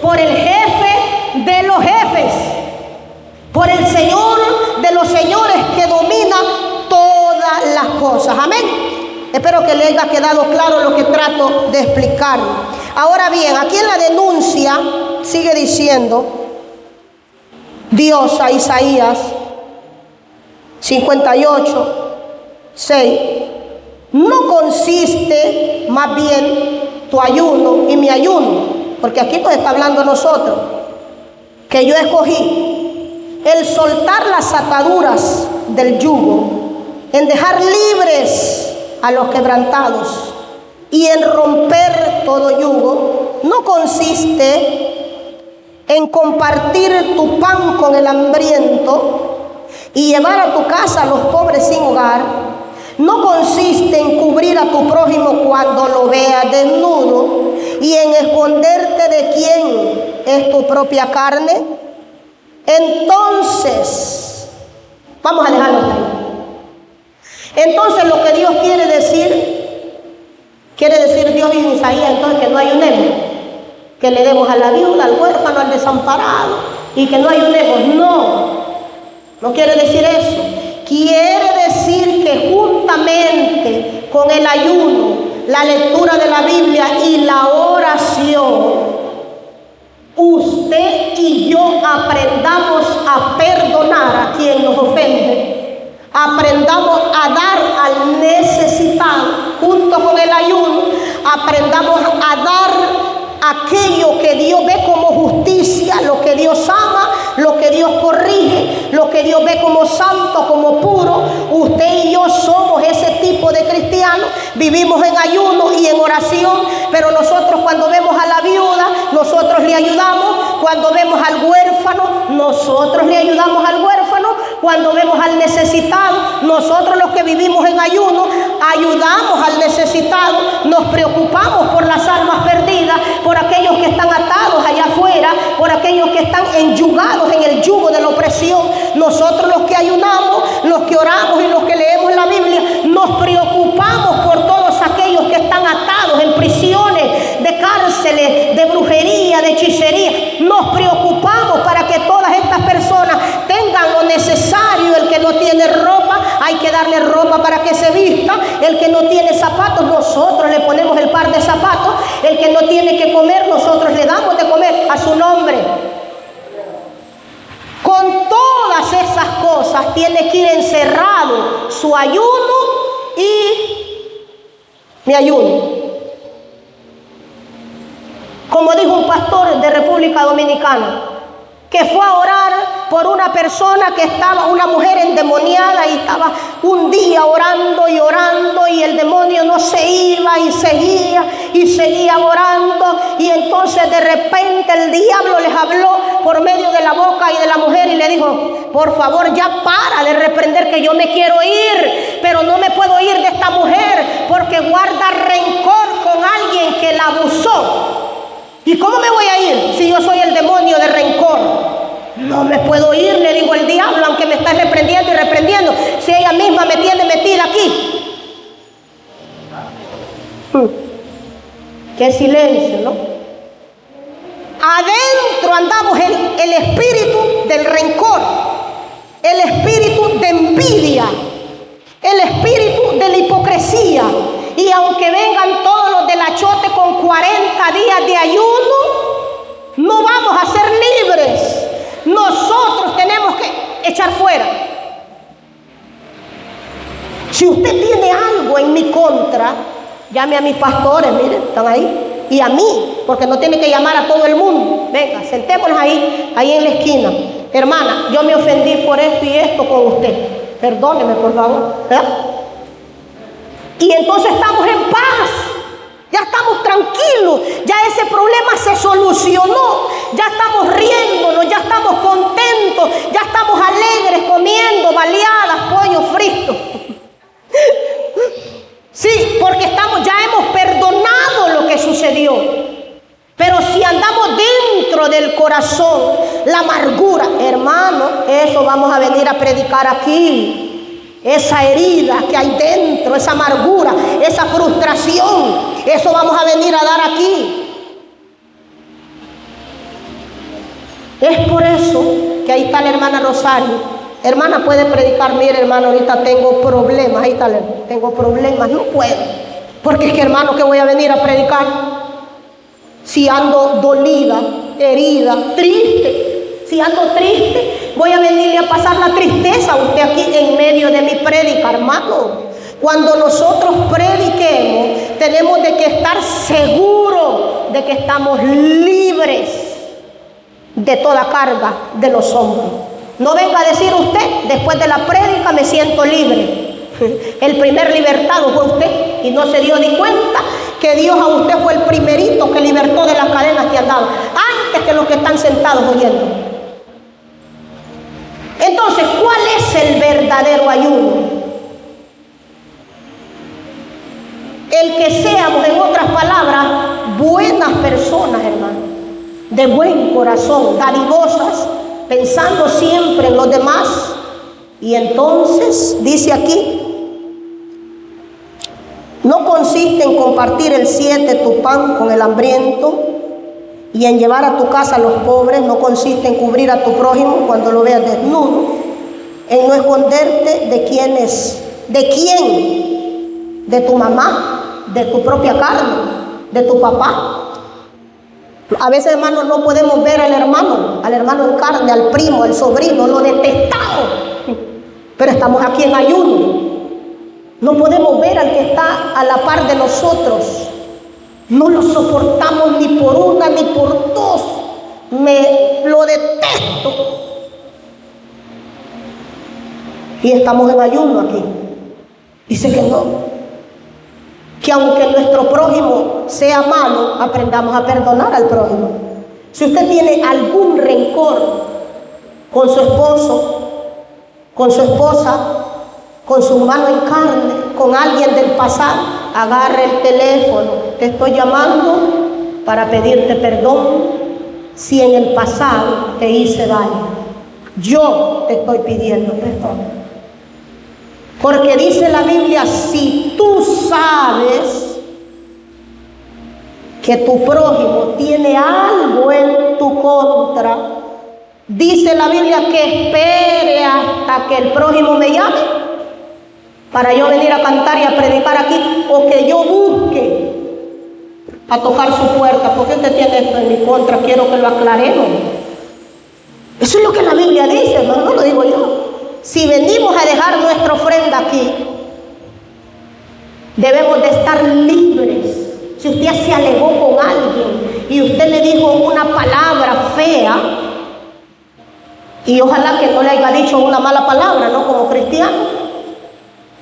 por el jefe de los jefes, por el Señor de los señores que domina todas las cosas. Amén. Espero que le haya quedado claro lo que trato de explicar. Ahora bien, aquí en la denuncia sigue diciendo Dios a Isaías 58:6. No consiste más bien tu ayuno y mi ayuno, porque aquí nos está hablando a nosotros, que yo escogí el soltar las ataduras del yugo, en dejar libres a los quebrantados y en romper todo yugo. No consiste en compartir tu pan con el hambriento y llevar a tu casa a los pobres sin hogar. No consiste en cubrir a tu prójimo cuando lo veas desnudo y en esconderte de quién es tu propia carne. Entonces, vamos a dejarlo ahí. Entonces lo que Dios quiere decir Dios en Isaías, entonces que no ayunemos, que le demos a la viuda, al huérfano, al desamparado y que no ayunemos. No quiere decir eso. Quiere decir que juntamente con el ayuno, la lectura de la Biblia y la oración, usted y yo aprendamos a perdonar a quien nos ofende. Aprendamos a dar al necesitado junto con el ayuno. Aprendamos a dar aquello que Dios ve como justicia, lo que Dios ama, lo que Dios corrige, lo que Dios ve como santo, como puro. Usted y yo somos ese tipo de cristianos. Vivimos en ayuno y en oración, pero nosotros cuando vemos a la viuda, nosotros le ayudamos. Cuando vemos al huérfano, nosotros le ayudamos al huérfano. Cuando vemos al necesitado, nosotros los que vivimos en ayuno, ayudamos al necesitado. Nos preocupamos por las almas perdidas, por aquellos que están atados allá afuera, por aquellos que están enyugados en el yugo de la opresión. Nosotros los que ayunamos, los que oramos y los que leemos la Biblia, nos preocupamos por todos aquellos que están atados en prisiones, de cárceles, de brujería, de hechicería. Nos preocupamos para que todas estas personas tengan lo necesario. El que no tiene ropa, hay que darle ropa para que se vista. El que no tiene zapatos, nosotros le ponemos el par de zapatos. El que no tiene que comer, nosotros le damos de comer a su nombre. Con todas esas cosas tiene que ir encerrado su ayuno y mi ayuno. Como dijo un pastor de República Dominicana, que fue a orar por una persona que estaba, una mujer endemoniada, y estaba un día orando y el demonio no se iba y seguía orando, y entonces de repente el diablo les habló por medio de la boca y de la mujer y le dijo: por favor, ya para de reprender, que yo me quiero ir, pero no me puedo ir de esta mujer porque guarda rencor con alguien que la abusó. ¿Y cómo me voy a ir si yo soy el demonio de rencor? No me puedo ir, le dijo el diablo, aunque me está reprendiendo y reprendiendo, si ella misma me tiene metida aquí. Qué silencio, ¿no? Adentro andamos el espíritu del rencor, el espíritu de envidia, el espíritu de la hipocresía. Y aunque vengan todos los del achote con 40 días de ayuno, no vamos a ser libres. Nosotros tenemos que echar fuera. Si usted tiene algo en mi contra, llame a mis pastores, miren, están ahí, y a mí, porque no tiene que llamar a todo el mundo. Venga, sentémonos ahí en la esquina. Hermana, yo me ofendí por esto y esto con usted. Perdóneme, por favor. Y entonces estamos en paz, ya estamos tranquilos, ya ese problema se solucionó, ya estamos riéndonos, ya estamos contentos, ya estamos alegres comiendo baleadas, pollo frito. Sí, porque ya hemos perdonado lo que sucedió. Pero si andamos dentro del corazón, la amargura, hermano, eso vamos a venir a predicar aquí. Esa herida que hay dentro, esa amargura, esa frustración, eso vamos a venir a dar aquí. Es por eso que ahí está la hermana Rosario. Hermana, puede predicar. Mire, hermano, ahorita tengo problemas. Ahí está, tengo problemas, no puedo. Porque es que, hermano, ¿qué voy a venir a predicar? Si ando dolida, herida, triste. Si ando triste, voy a venirle a pasar la tristeza a usted aquí en medio de mi prédica, hermano. Cuando nosotros prediquemos, tenemos de que estar seguros de que estamos libres de toda carga de los hombros. No venga a decir usted, después de la prédica me siento libre. El primer libertado fue usted y no se dio ni cuenta que Dios a usted fue el primerito que libertó de las cadenas que andaban, antes que los que están sentados oyendo. Entonces, ¿cuál es el verdadero ayuno? El que seamos, en otras palabras, buenas personas, hermano, de buen corazón, dadivosas, pensando siempre en los demás. Y entonces, dice aquí, no consiste en compartir el 7 tu pan con el hambriento, y en llevar a tu casa a los pobres. No consiste en cubrir a tu prójimo cuando lo veas desnudo, en no esconderte de quién, de tu mamá, de tu propia carne, de tu papá. A veces, hermanos, no podemos ver al hermano en carne, al primo, al sobrino, lo detestamos, pero estamos aquí en ayuno. No podemos ver al que está a la par de nosotros. No lo soportamos ni por una ni por dos. Lo detesto. Y estamos en ayuno aquí. Dice que no. Que aunque nuestro prójimo sea malo, aprendamos a perdonar al prójimo. Si usted tiene algún rencor con su esposo, con su esposa, con su hermano en carne, con alguien del pasado, agarre el teléfono. Te estoy llamando para pedirte perdón si en el pasado te hice daño. Yo te estoy pidiendo perdón. Porque dice la Biblia, si tú sabes que tu prójimo tiene algo en tu contra, dice la Biblia que espere hasta que el prójimo me llame para yo venir a cantar y a predicar aquí, o que yo busque a tocar su puerta. ¿Por qué usted tiene esto en mi contra? Quiero que lo aclaremos. Eso es lo que la Biblia dice, hermano, no lo digo yo. Si venimos a dejar nuestra ofrenda aquí, debemos de estar libres. Si usted se alegó con alguien y usted le dijo una palabra fea, y ojalá que no le haya dicho una mala palabra, ¿no? Como cristiano.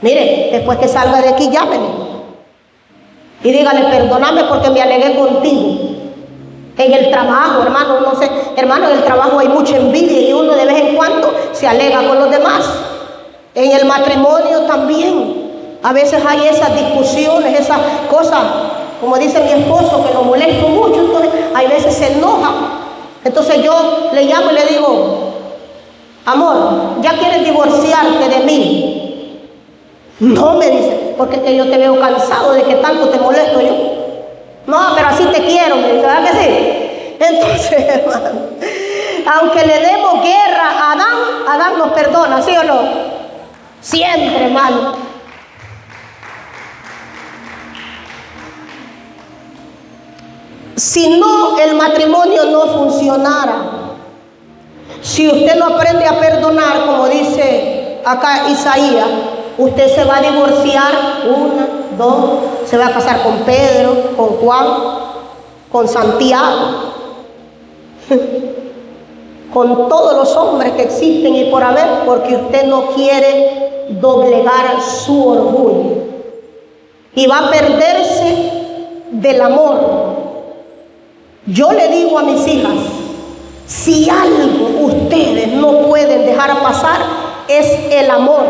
Mire, después que salga de aquí, llámeme y dígale, perdóname porque me alegué contigo. En el trabajo, hermano, no sé, hermano, en el trabajo hay mucha envidia y uno de vez en cuando se alega con los demás. En el matrimonio también. A veces hay esas discusiones, esas cosas, como dice mi esposo, que lo molesto mucho, entonces hay veces se enoja. Entonces yo le llamo y le digo, amor, ¿ya quieres divorciarte de mí? No, me dice, porque es que yo te veo cansado de que tanto te molesto yo. No, pero así te quiero, me dice, ¿verdad que sí? Entonces, hermano, aunque le demos guerra a Adán, Adán nos perdona, ¿sí o no? Siempre, hermano. Si no, el matrimonio no funcionara. Si usted no aprende a perdonar, como dice acá Isaías, usted se va a divorciar, 1, 2, se va a casar con Pedro, con Juan, con Santiago, con todos los hombres que existen y por haber, porque usted no quiere doblegar su orgullo. Y va a perderse del amor. Yo le digo a mis hijas, si algo ustedes no pueden dejar pasar, es el amor.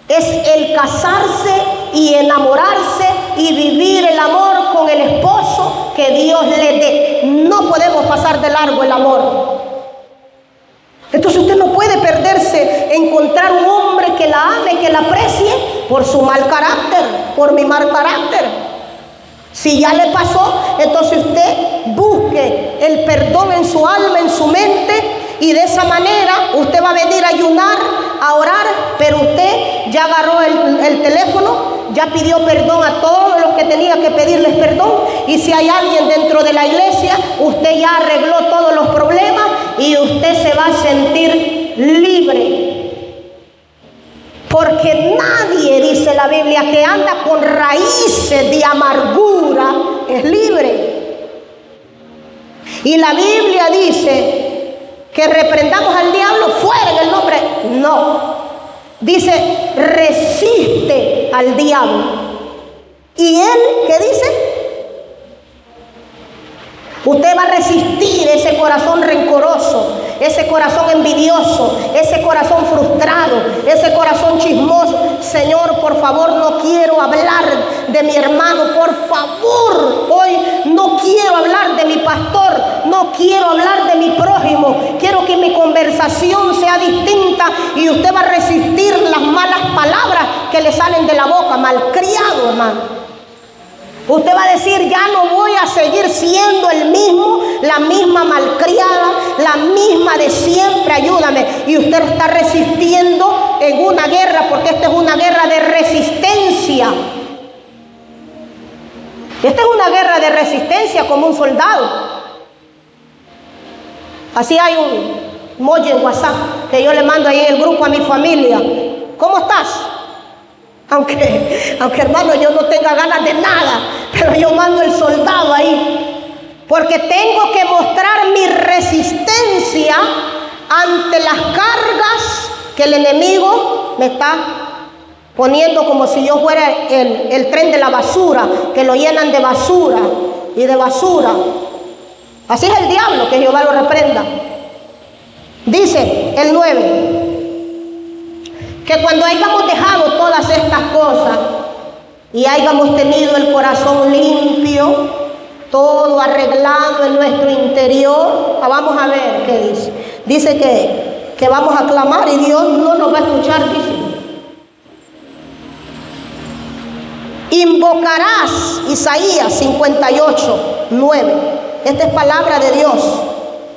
Es el casarse y enamorarse y vivir el amor con el esposo que Dios le dé. No podemos pasar de largo el amor. Entonces usted no puede perderse, encontrar un hombre que la ame, que la aprecie por su mal carácter, por mi mal carácter. Si ya le pasó, entonces usted busque el perdón en su alma, en su mente, y de esa manera usted va a venir a ayunar, a orar, pero usted ya agarró el teléfono, ya pidió perdón a todos los que tenía que pedirles perdón, y si hay alguien dentro de la iglesia, usted ya arregló todos los problemas y usted se va a sentir libre. Porque nadie, dice la Biblia, que anda con raíces de amargura es libre. Y la Biblia dice que reprendamos al diablo fuera en el nombre. No. Dice, resiste al diablo. ¿Y él qué dice? Usted va a resistir ese corazón rencoroso, ese corazón envidioso, ese corazón frustrado, ese corazón chismoso. Señor, por favor, no quiero hablar de mi hermano, por favor, hoy no quiero hablar de mi pastor, no quiero hablar de mi prójimo, quiero que mi conversación sea distinta y usted va a resistir las malas palabras que le salen de la boca, malcriado, hermano. Usted va a decir, ya no voy a seguir siendo el mismo, la misma malcriada, la misma de siempre, ayúdame. Y usted está resistiendo en una guerra, porque esta es una guerra de resistencia. Esta es una guerra de resistencia como un soldado. Así hay un emoji en WhatsApp que yo le mando ahí en el grupo a mi familia. ¿Cómo estás? Aunque hermano yo no tenga ganas de nada, pero yo mando el soldado ahí, porque tengo que mostrar mi resistencia ante las cargas que el enemigo me está poniendo, como si yo fuera el tren de la basura, que lo llenan de basura y de basura. Así es el diablo, que Jehová lo reprenda. Dice el 9. Que cuando hayamos dejado todas estas cosas y hayamos tenido el corazón limpio, todo arreglado en nuestro interior, vamos a ver qué dice. Dice que vamos a clamar y Dios no nos va a escuchar, dice. Invocarás, Isaías 58, 9. Esta es palabra de Dios.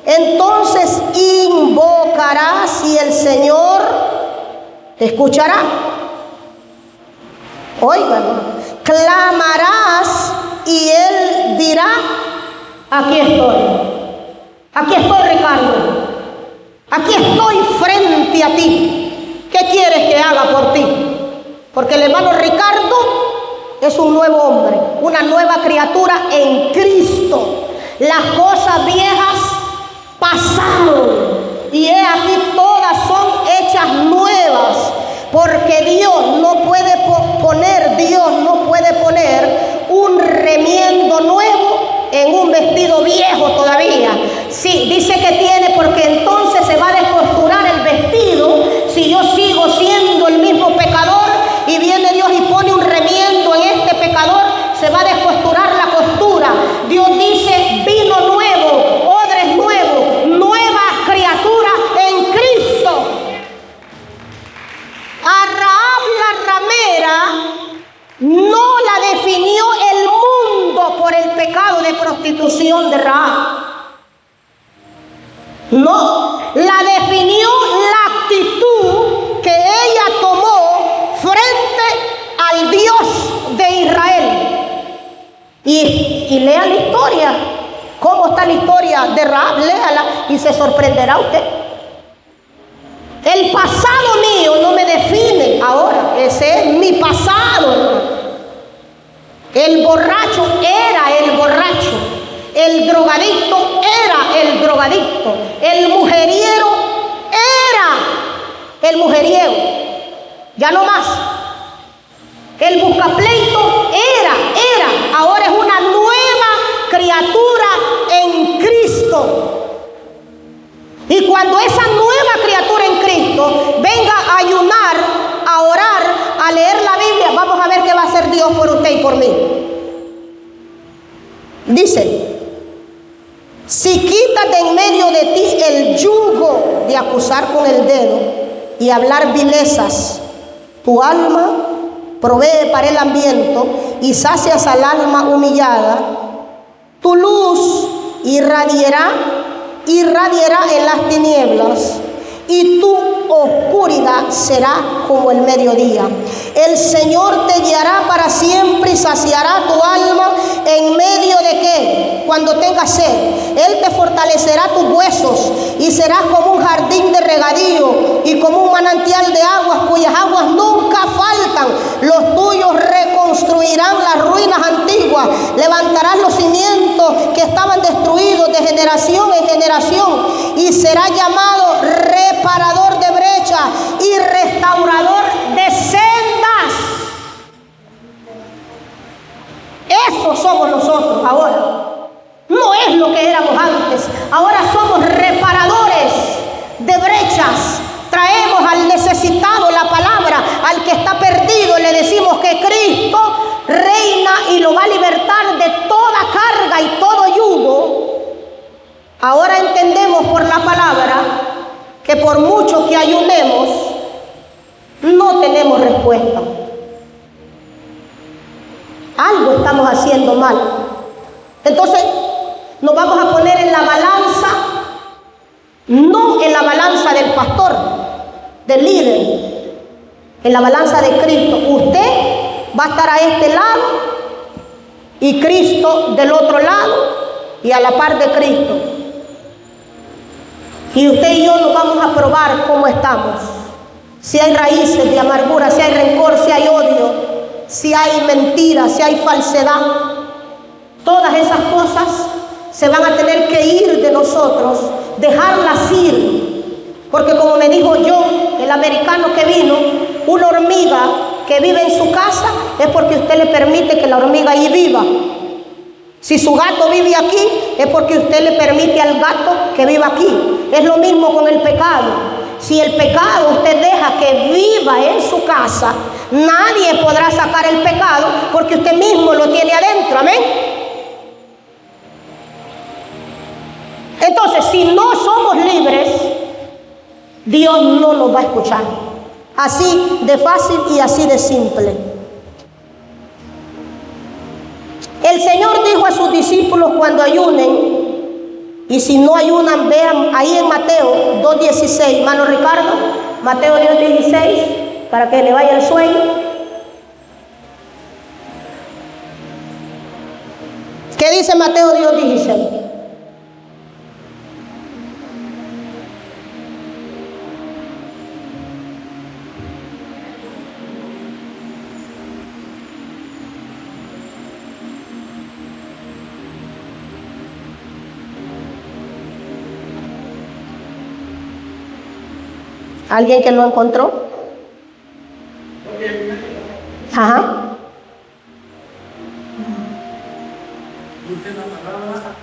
Entonces invocarás y el Señor te escuchará. Oigan, clamarás y Él dirá, aquí estoy. Aquí estoy, Ricardo. Aquí estoy frente a ti. ¿Qué quieres que haga por ti? Porque el hermano Ricardo es un nuevo hombre, una nueva criatura en Cristo. Las cosas viejas pasaron y he aquí todas son hechas nuevas. Porque Dios no puede poner un remiendo nuevo en un vestido viejo todavía. Sí, dice que tiene, porque entonces se va a descosturar el vestido. Si yo sigo siendo el mismo pecador y viene Dios y pone un remiendo en este pecador, se va a descosturar la costura. Dios dice vino nuevo, odres nuevos, nueva criatura en Cristo. A Rahab la ramera no la definió el mundo por el pecado de prostitución de Rahab. No, la definió la actitud que ella tomó frente al Dios de Israel. Y lea la historia. ¿Cómo está la historia de Rahab? Léala y se sorprenderá usted. El pasado mío no me define ahora. Ese es mi pasado. El borracho era el borracho. El drogadicto era el drogadicto. El mujeriego era el mujeriego. Ya no más. El buscapleito era. Ahora es una nueva criatura en Cristo. Y cuando esa nueva criatura en Cristo venga a ayunar, a orar, a leer la Biblia, vamos a ver qué va a hacer Dios por usted y por mí. Dice: si quitas de en medio de ti el yugo de acusar con el dedo y hablar vilezas, tu alma provee para el hambriento y sacias al alma humillada, tu luz irradiará en las tinieblas y tu oscuridad será como el mediodía. El Señor te guiará para siempre y saciará tu alma en medio de qué, cuando tengas sed. Él te fortalecerá tus huesos y serás como un jardín de regadío y como un manantial de aguas cuyas aguas nunca faltan. Los tuyos reconstruirán las ruinas antiguas, levantarás los cimientos que estaban destruidos de generación en generación y será llamado reparador de brechas y restaurador de sendas. Eso somos nosotros ahora. No es lo que éramos antes. Ahora somos reparadores de brechas. Traemos al necesitado la palabra, al que está perdido le decimos que Cristo reina y lo va a libertar de toda carga y todo yugo. Ahora entendemos por la palabra que por mucho que ayunemos, no tenemos respuesta. Algo estamos haciendo mal. Entonces, nos vamos a poner en la balanza, no en la balanza del pastor, del líder, en la balanza de Cristo. Usted va a estar a este lado y Cristo del otro lado y a la par de Cristo. Y usted y yo nos vamos a probar cómo estamos. Si hay raíces de amargura, si hay rencor, si hay odio, si hay mentira, si hay falsedad. Todas esas cosas se van a tener que ir de nosotros, dejarlas ir. Porque como me dijo John, el americano que vino, una hormiga que vive en su casa es porque usted le permite que la hormiga ahí viva. Si su gato vive aquí, es porque usted le permite al gato que viva aquí. Es lo mismo con el pecado. Si el pecado usted deja que viva en su casa, nadie podrá sacar el pecado porque usted mismo lo tiene adentro. Amén. Entonces, si no somos libres, Dios no nos va a escuchar. Así de fácil y así de simple. El Señor dijo a sus discípulos cuando ayunen, y si no ayunan, vean ahí en Mateo 2:16, hermano Ricardo, Mateo 2:16, para que le vaya el sueño. ¿Qué dice Mateo 2:16? ¿Alguien que lo encontró? Ajá.
Dice la palabra,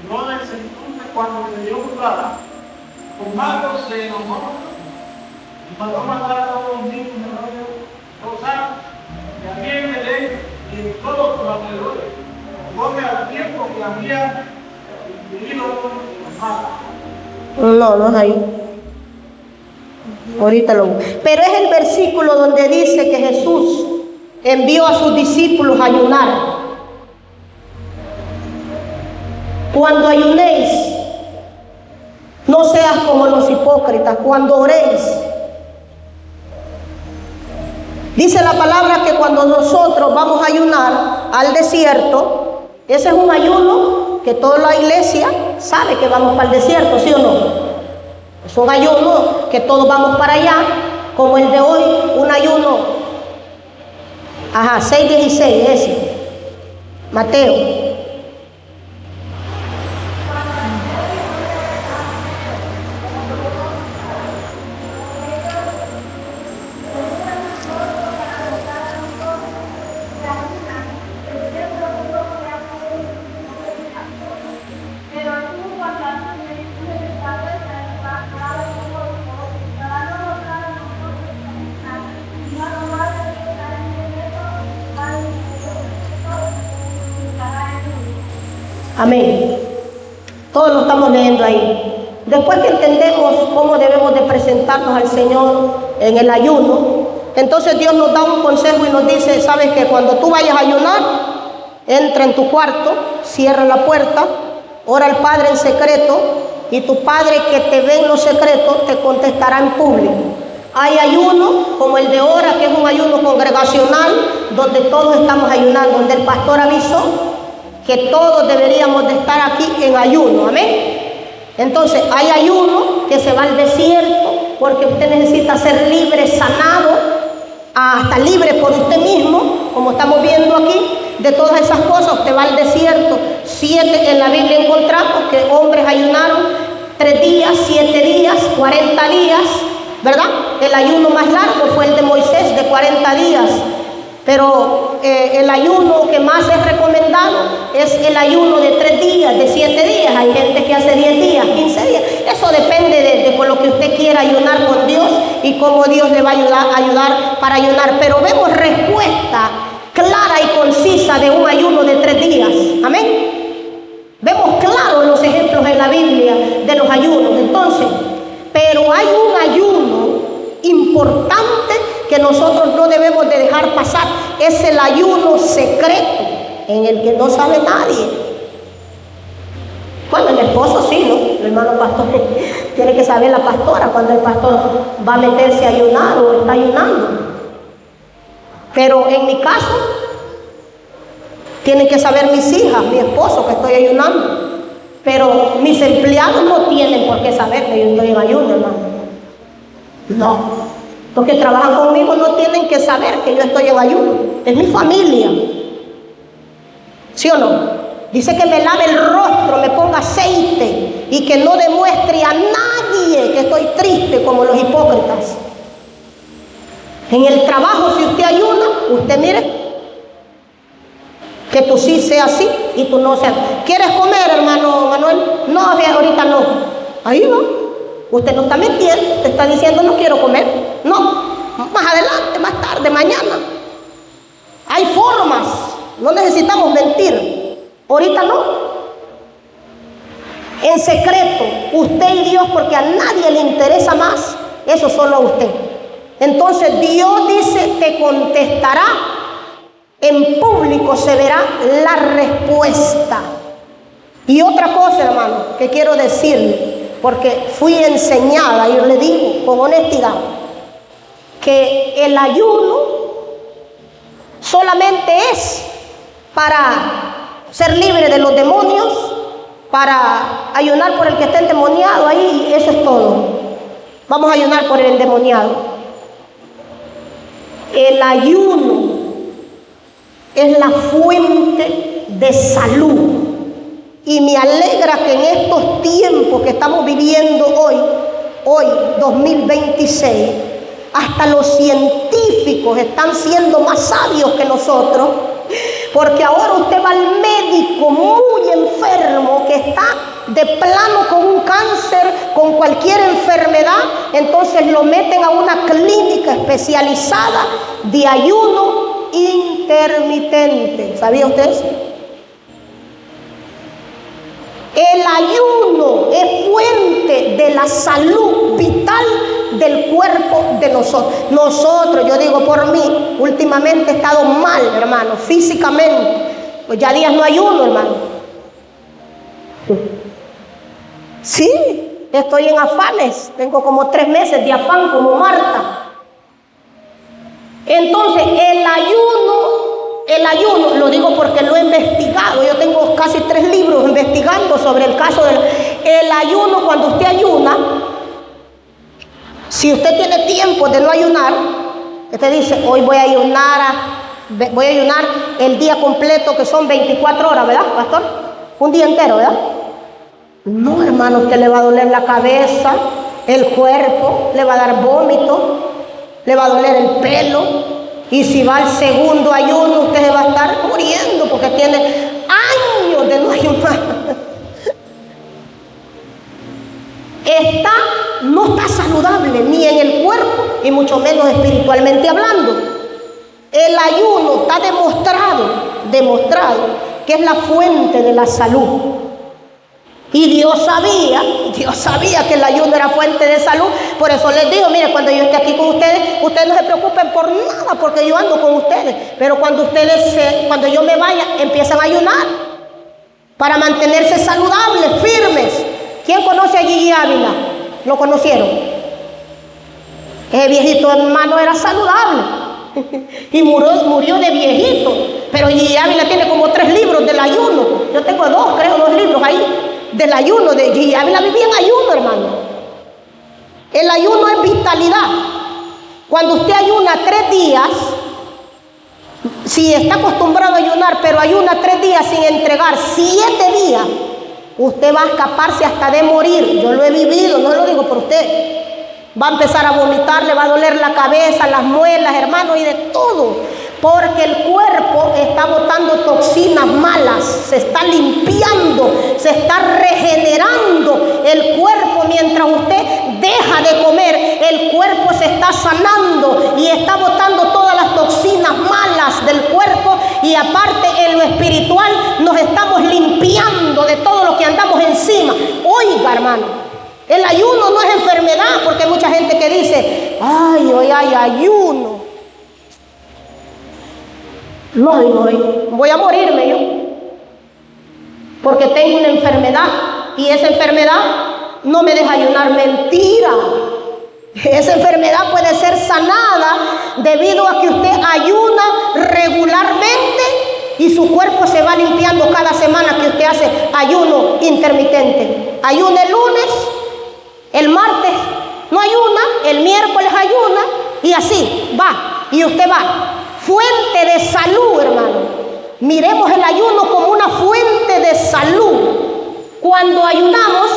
no desde entonces cuando se dio lugar, con Marcos se enojó y mandó matar a todos los niños de los años, y aquí en Belén y en todos los alrededores, conforme al tiempo que había vivido los magos.
No, no es ahí. Ahorita lo busco. Pero es el versículo donde dice que Jesús envió a sus discípulos a ayunar. Cuando ayunéis, no seas como los hipócritas. Cuando oréis, dice la palabra que cuando nosotros vamos a ayunar al desierto, ese es un ayuno que toda la iglesia sabe que vamos para el desierto, ¿sí o no? Es un ayuno que todos vamos para allá, como el de hoy, un ayuno, 6:16, ese, Mateo. Amén. Todos lo estamos leyendo ahí. Después que entendemos cómo debemos de presentarnos al Señor en el ayuno, entonces Dios nos da un consejo y nos dice, sabes que cuando tú vayas a ayunar, entra en tu cuarto, cierra la puerta, ora al Padre en secreto, y tu Padre que te ve en los secretos te contestará en público. Hay ayuno como el de ahora, que es un ayuno congregacional, donde todos estamos ayunando, donde el pastor avisó que todos deberíamos de estar aquí en ayuno, amén. Entonces hay ayuno que se va al desierto, porque usted necesita ser libre, sanado, hasta libre por usted mismo, como estamos viendo aquí, de todas esas cosas. Usted va al desierto. 7 en la Biblia encontramos que hombres ayunaron 3 días, 7 días, 40 días, ¿verdad? El ayuno más largo fue el de Moisés, de 40 días. Pero el ayuno que más es recomendado es el ayuno de 3 días, de 7 días. Hay gente que hace 10 días, 15 días. Eso depende de por lo que usted quiera ayunar con Dios y cómo Dios le va a ayudar para ayunar. Pero vemos respuesta clara y concisa de un ayuno de 3 días. Amén. Vemos claros los ejemplos en la Biblia de los ayunos. Entonces, pero hay un ayuno importante que nosotros no debemos de dejar pasar. Es el ayuno secreto, en el que no sabe nadie. Bueno, el esposo sí, ¿no? El hermano pastor tiene que saber la pastora cuando el pastor va a meterse a ayunar o está ayunando. Pero en mi caso, tienen que saber mis hijas, mi esposo, que estoy ayunando. Pero mis empleados no tienen por qué saber que yo estoy en ayuno, hermano. No. Los que trabajan conmigo no tienen que saber que yo estoy en ayuno. Es mi familia. ¿Sí o no? Dice que me lave el rostro, me ponga aceite y que no demuestre a nadie que estoy triste como los hipócritas. En el trabajo, si usted ayuna, usted mire que tú sí seas así y tú no seas. ¿Quieres comer, hermano Manuel? No, ahorita no. Ahí va. Usted no está mintiendo, usted está diciendo no quiero comer. No, más adelante, más tarde, mañana. Hay formas, no necesitamos mentir. Ahorita no. En secreto, usted y Dios, porque a nadie le interesa más, eso solo a usted. Entonces Dios dice, te contestará. En público se verá la respuesta. Y otra cosa, hermano, que quiero decirle, porque fui enseñada, y le digo con honestidad, que el ayuno solamente es para ser libre de los demonios, para ayunar por el que está endemoniado, ahí eso es todo. Vamos a ayunar por el endemoniado. El ayuno es la fuente de salud. Y me alegra que en estos tiempos que estamos viviendo hoy, hoy, 2026, hasta los científicos están siendo más sabios que nosotros, porque ahora usted va al médico muy enfermo que está de plano con un cáncer, con cualquier enfermedad, entonces lo meten a una clínica especializada de ayuno intermitente. ¿Sabía usted eso? El ayuno es fuente de la salud vital del cuerpo de nosotros. Nosotros, yo digo por mí, últimamente he estado mal, hermano, físicamente. Pues ya días no ayuno, hermano. Sí, estoy en afanes. Tengo como 3 meses de afán como Marta. Entonces, el ayuno, lo digo porque lo he investigado. Yo tengo casi 3 libros investigando sobre el caso del ayuno. Cuando usted ayuna, si usted tiene tiempo de no ayunar, usted dice, hoy voy a ayunar el día completo, que son 24 horas, ¿verdad, pastor? Un día entero, ¿verdad? No, hermano, usted le va a doler la cabeza, el cuerpo, le va a dar vómito, le va a doler el pelo. Y si va al segundo ayuno, usted se va a estar muriendo porque tiene años de no ayunar. No está saludable ni en el cuerpo y mucho menos espiritualmente hablando. El ayuno está demostrado que es la fuente de la salud. Y Dios sabía que el ayuno era fuente de salud. Por eso les digo, mire, cuando yo esté aquí con ustedes, ustedes no se preocupen por nada, porque yo ando con ustedes. Pero cuando yo me vaya, empiezan a ayunar para mantenerse saludables, firmes. ¿Quién conoce a Gigi Ávila? ¿Lo conocieron? Ese viejito, hermano, era saludable y murió de viejito. Pero Gigi Ávila tiene como 3 libros del ayuno. Yo tengo 2 libros ahí del ayuno de Gigi Ávila. Vivía en ayuno, hermano. El ayuno es vitalidad. Cuando usted ayuna 3 días, si está acostumbrado a ayunar, pero ayuna 3 días sin entregar 7 días, usted va a escaparse hasta de morir. Yo lo he vivido, no lo digo por usted. Va a empezar a vomitar, le va a doler la cabeza, las muelas, hermano, y de todo. Porque el cuerpo está botando toxinas malas, se está limpiando, se está regenerando el cuerpo. Mientras usted deja de comer, el cuerpo se está sanando y está botando todas las toxinas malas del cuerpo. Y aparte, en lo espiritual nos estamos limpiando de todo lo que andamos encima. Oiga, hermano, el ayuno no es enfermedad, porque hay mucha gente que dice, ay, hoy hay ayuno. No, voy a morirme yo, porque tengo una enfermedad y esa enfermedad no me deja ayunar. Mentira. Esa enfermedad puede ser sanada debido a que usted ayuna regularmente y su cuerpo se va limpiando cada semana que usted hace ayuno intermitente. Ayuna el lunes, el martes no ayuna, el miércoles ayuna y así va. Y usted va. Fuente de salud, hermano. Miremos el ayuno como una fuente de salud. Cuando ayunamos,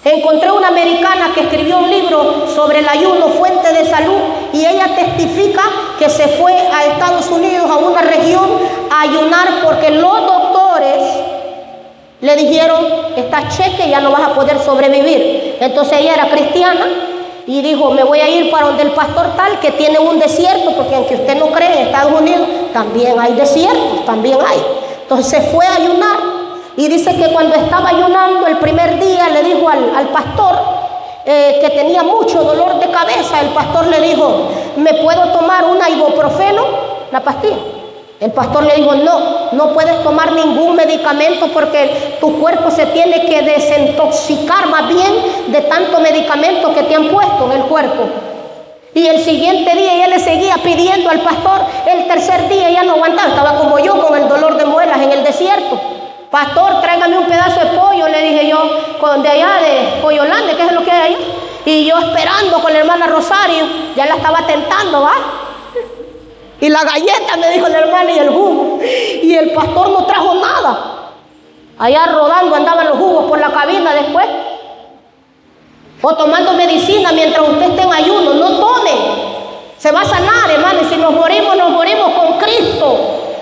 encontré una americana que escribió un libro sobre el ayuno, fuente de salud, y ella testifica que se fue a Estados Unidos, a una región, a ayunar porque los doctores le dijeron, estás cheque, ya no vas a poder sobrevivir. Entonces ella era cristiana y dijo, me voy a ir para donde el pastor tal, que tiene un desierto, porque aunque usted no cree, en Estados Unidos también hay desiertos, también hay. Entonces se fue a ayunar y dice que cuando estaba ayunando el primer día le dijo al pastor que tenía mucho dolor de cabeza. El pastor le dijo, ¿me puedo tomar una ibuprofeno, la pastilla? El pastor le dijo, no puedes tomar ningún medicamento porque tu cuerpo se tiene que desintoxicar más bien de tanto medicamento que te han puesto en el cuerpo. Y el siguiente día ella le seguía pidiendo al pastor. El tercer día ya no aguantaba, estaba como yo con el dolor de muelas en el desierto. Pastor, tráigame un pedazo de pollo, le dije yo, de allá de Pollolande, ¿qué es lo que hay allá? Y yo esperando con la hermana Rosario, ya la estaba tentando, ¿va? Y la galleta, me dijo la hermana, y el jugo. Y el pastor no trajo nada. Allá rodando andaban los jugos por la cabina después. o tomando medicina mientras usted esté en ayuno. No tome. Se va a sanar, hermano. Y si nos morimos con Cristo.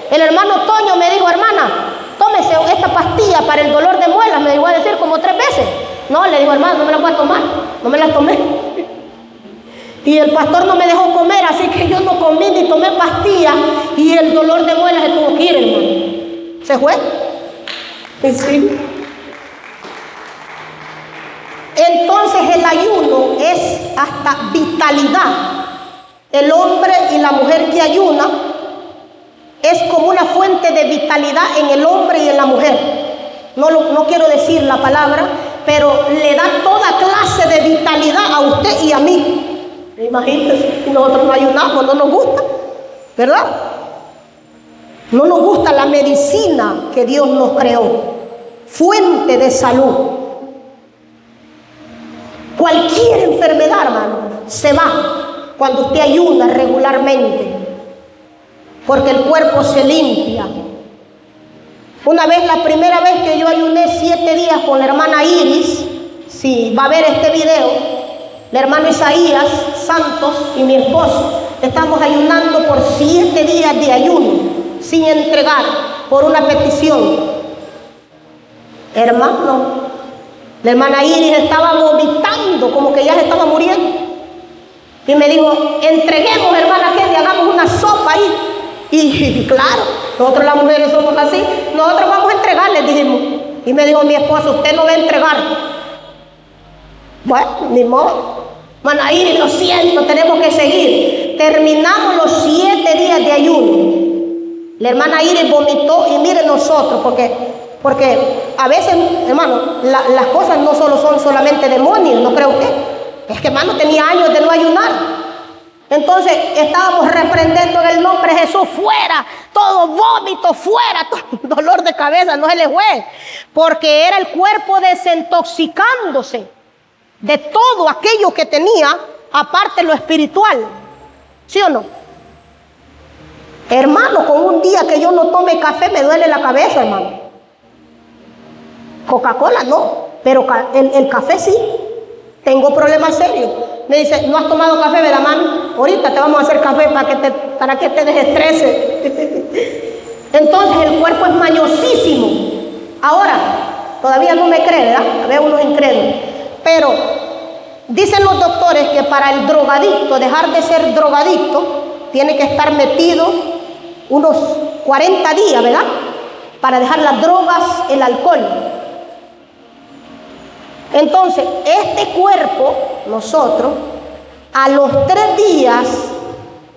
El hermano Toño me dijo, hermana, tómese esta pastilla para el dolor de muelas. Me dijo a decir como 3 veces. No, le digo, hermano, no me la voy a tomar. No me la tomé. Y el pastor no me dejó comer, así que yo no comí ni tomé pastillas. Y el dolor de muelas se tuvo que ir, hermano. ¿Se fue? Sí. Entonces el ayuno es hasta vitalidad. El hombre y la mujer que ayuna es como una fuente de vitalidad en el hombre y en la mujer. No quiero decir la palabra, pero le da toda clase de vitalidad a usted y a mí. Imagínense, nosotros no ayunamos, no nos gusta, ¿verdad? No nos gusta la medicina que Dios nos creó, fuente de salud. Cualquier enfermedad, hermano, se va cuando usted ayuna regularmente, porque el cuerpo se limpia. Una vez, la primera vez que yo ayuné 7 días con la hermana Iris, si va a ver este video, el hermano Isaías Santos y mi esposo, estamos ayunando por 7 días de ayuno, sin entregar, por una petición. Hermano, la hermana Iris estaba vomitando, como que ya se estaba muriendo. Y me dijo, entreguemos, hermana Kelly, hagamos una sopa ahí. Y claro, nosotros las mujeres somos así, nosotros vamos a entregarle, dijimos. Y me dijo mi esposo, usted no va a entregar. Bueno, ni modo. Hermana Iris, lo siento, tenemos que seguir. Terminamos los 7 días de ayuno. La hermana Iris vomitó y mire nosotros, porque a veces, hermano, las cosas no solo son solamente demonios, ¿no cree usted? Es que, hermano, tenía años de no ayunar. Entonces estábamos reprendiendo en el nombre de Jesús, fuera, todo vómito, fuera, todo dolor de cabeza, no se le fue, porque era el cuerpo desintoxicándose de todo aquello que tenía, aparte lo espiritual. ¿Sí o no? Hermano, con un día que yo no tome café me duele la cabeza, hermano. Coca-Cola no, pero el café sí. Tengo problemas serios. Me dice, ¿no has tomado café, verdad, mami? Ahorita te vamos a hacer café para que te desestreses. Entonces el cuerpo es mañosísimo. Ahora, todavía no me cree, ¿verdad? Veo unos incrédulos. Pero dicen los doctores que para el drogadicto, dejar de ser drogadicto, tiene que estar metido unos 40 días, ¿verdad? Para dejar las drogas, el alcohol. Entonces, este cuerpo, nosotros, a los 3 días,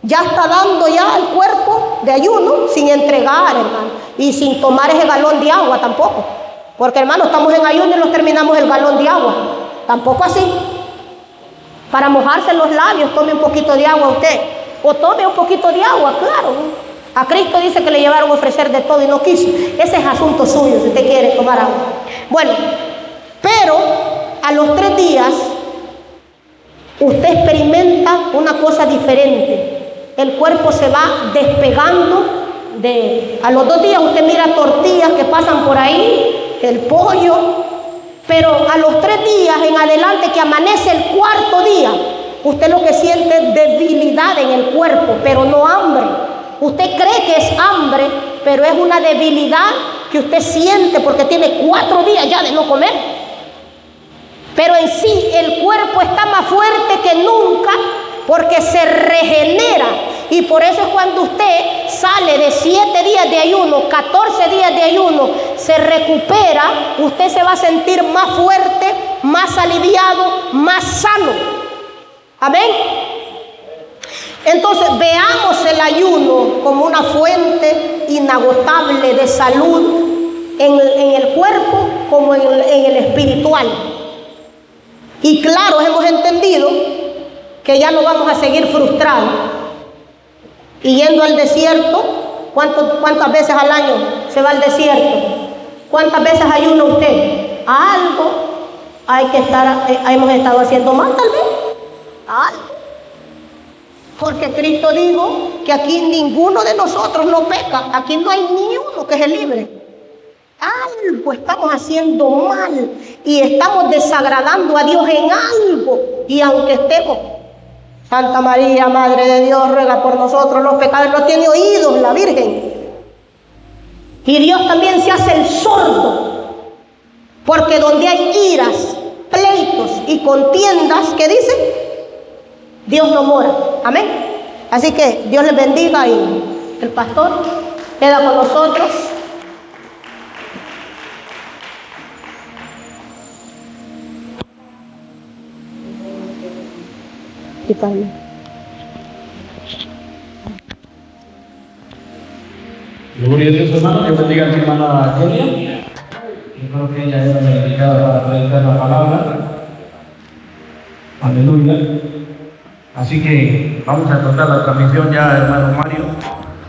ya está dando ya el cuerpo de ayuno sin entregar, hermano. Y sin tomar ese galón de agua tampoco. Porque, hermano, estamos en ayuno y nos terminamos el galón de agua. Tampoco así. Para mojarse los labios, tome un poquito de agua usted. O tome un poquito de agua, claro. A Cristo dice que le llevaron a ofrecer de todo y no quiso. Ese es asunto suyo, si usted quiere tomar agua. Bueno, pero a los 3 días usted experimenta una cosa diferente. El cuerpo se va despegando a los 2 días usted mira tortillas que pasan por ahí, el pollo, pero a los 3 días en adelante que amanece el 4.º día, usted lo que siente es debilidad en el cuerpo, pero no hambre. Usted cree que es hambre, pero es una debilidad que usted siente porque tiene 4 días ya de no comer. Pero en sí el cuerpo está más fuerte que nunca porque se regenera. Y por eso es cuando usted sale de 7 días de ayuno, 14 días de ayuno, se recupera, usted se va a sentir más fuerte, más aliviado, más sano. Amén. Entonces veamos el ayuno como una fuente inagotable de salud en el cuerpo como en el espiritual. Y claro, hemos entendido que ya no vamos a seguir frustrados y yendo al desierto. ¿Cuántas veces al año se va al desierto? ¿Cuántas veces ayuna usted? Algo hemos estado haciendo mal, tal vez. Algo. Porque Cristo dijo que aquí ninguno de nosotros no peca. Aquí no hay ni uno que se libre. algo estamos haciendo mal y estamos desagradando a Dios en algo. Y aunque estemos, Santa María, Madre de Dios, ruega por nosotros los pecadores, no tiene oídos la Virgen. Y Dios también se hace el sordo, porque donde hay iras, pleitos y contiendas, ¿qué dice? Dios no mora. Amén. Así que Dios les bendiga y el pastor queda con nosotros.
Gloria a Dios, hermano. Dios bendiga a mi hermana Elia. Yo creo que ella era la indicada para predicar la palabra. Aleluya. Así que vamos a cortar la transmisión ya, hermano Mario.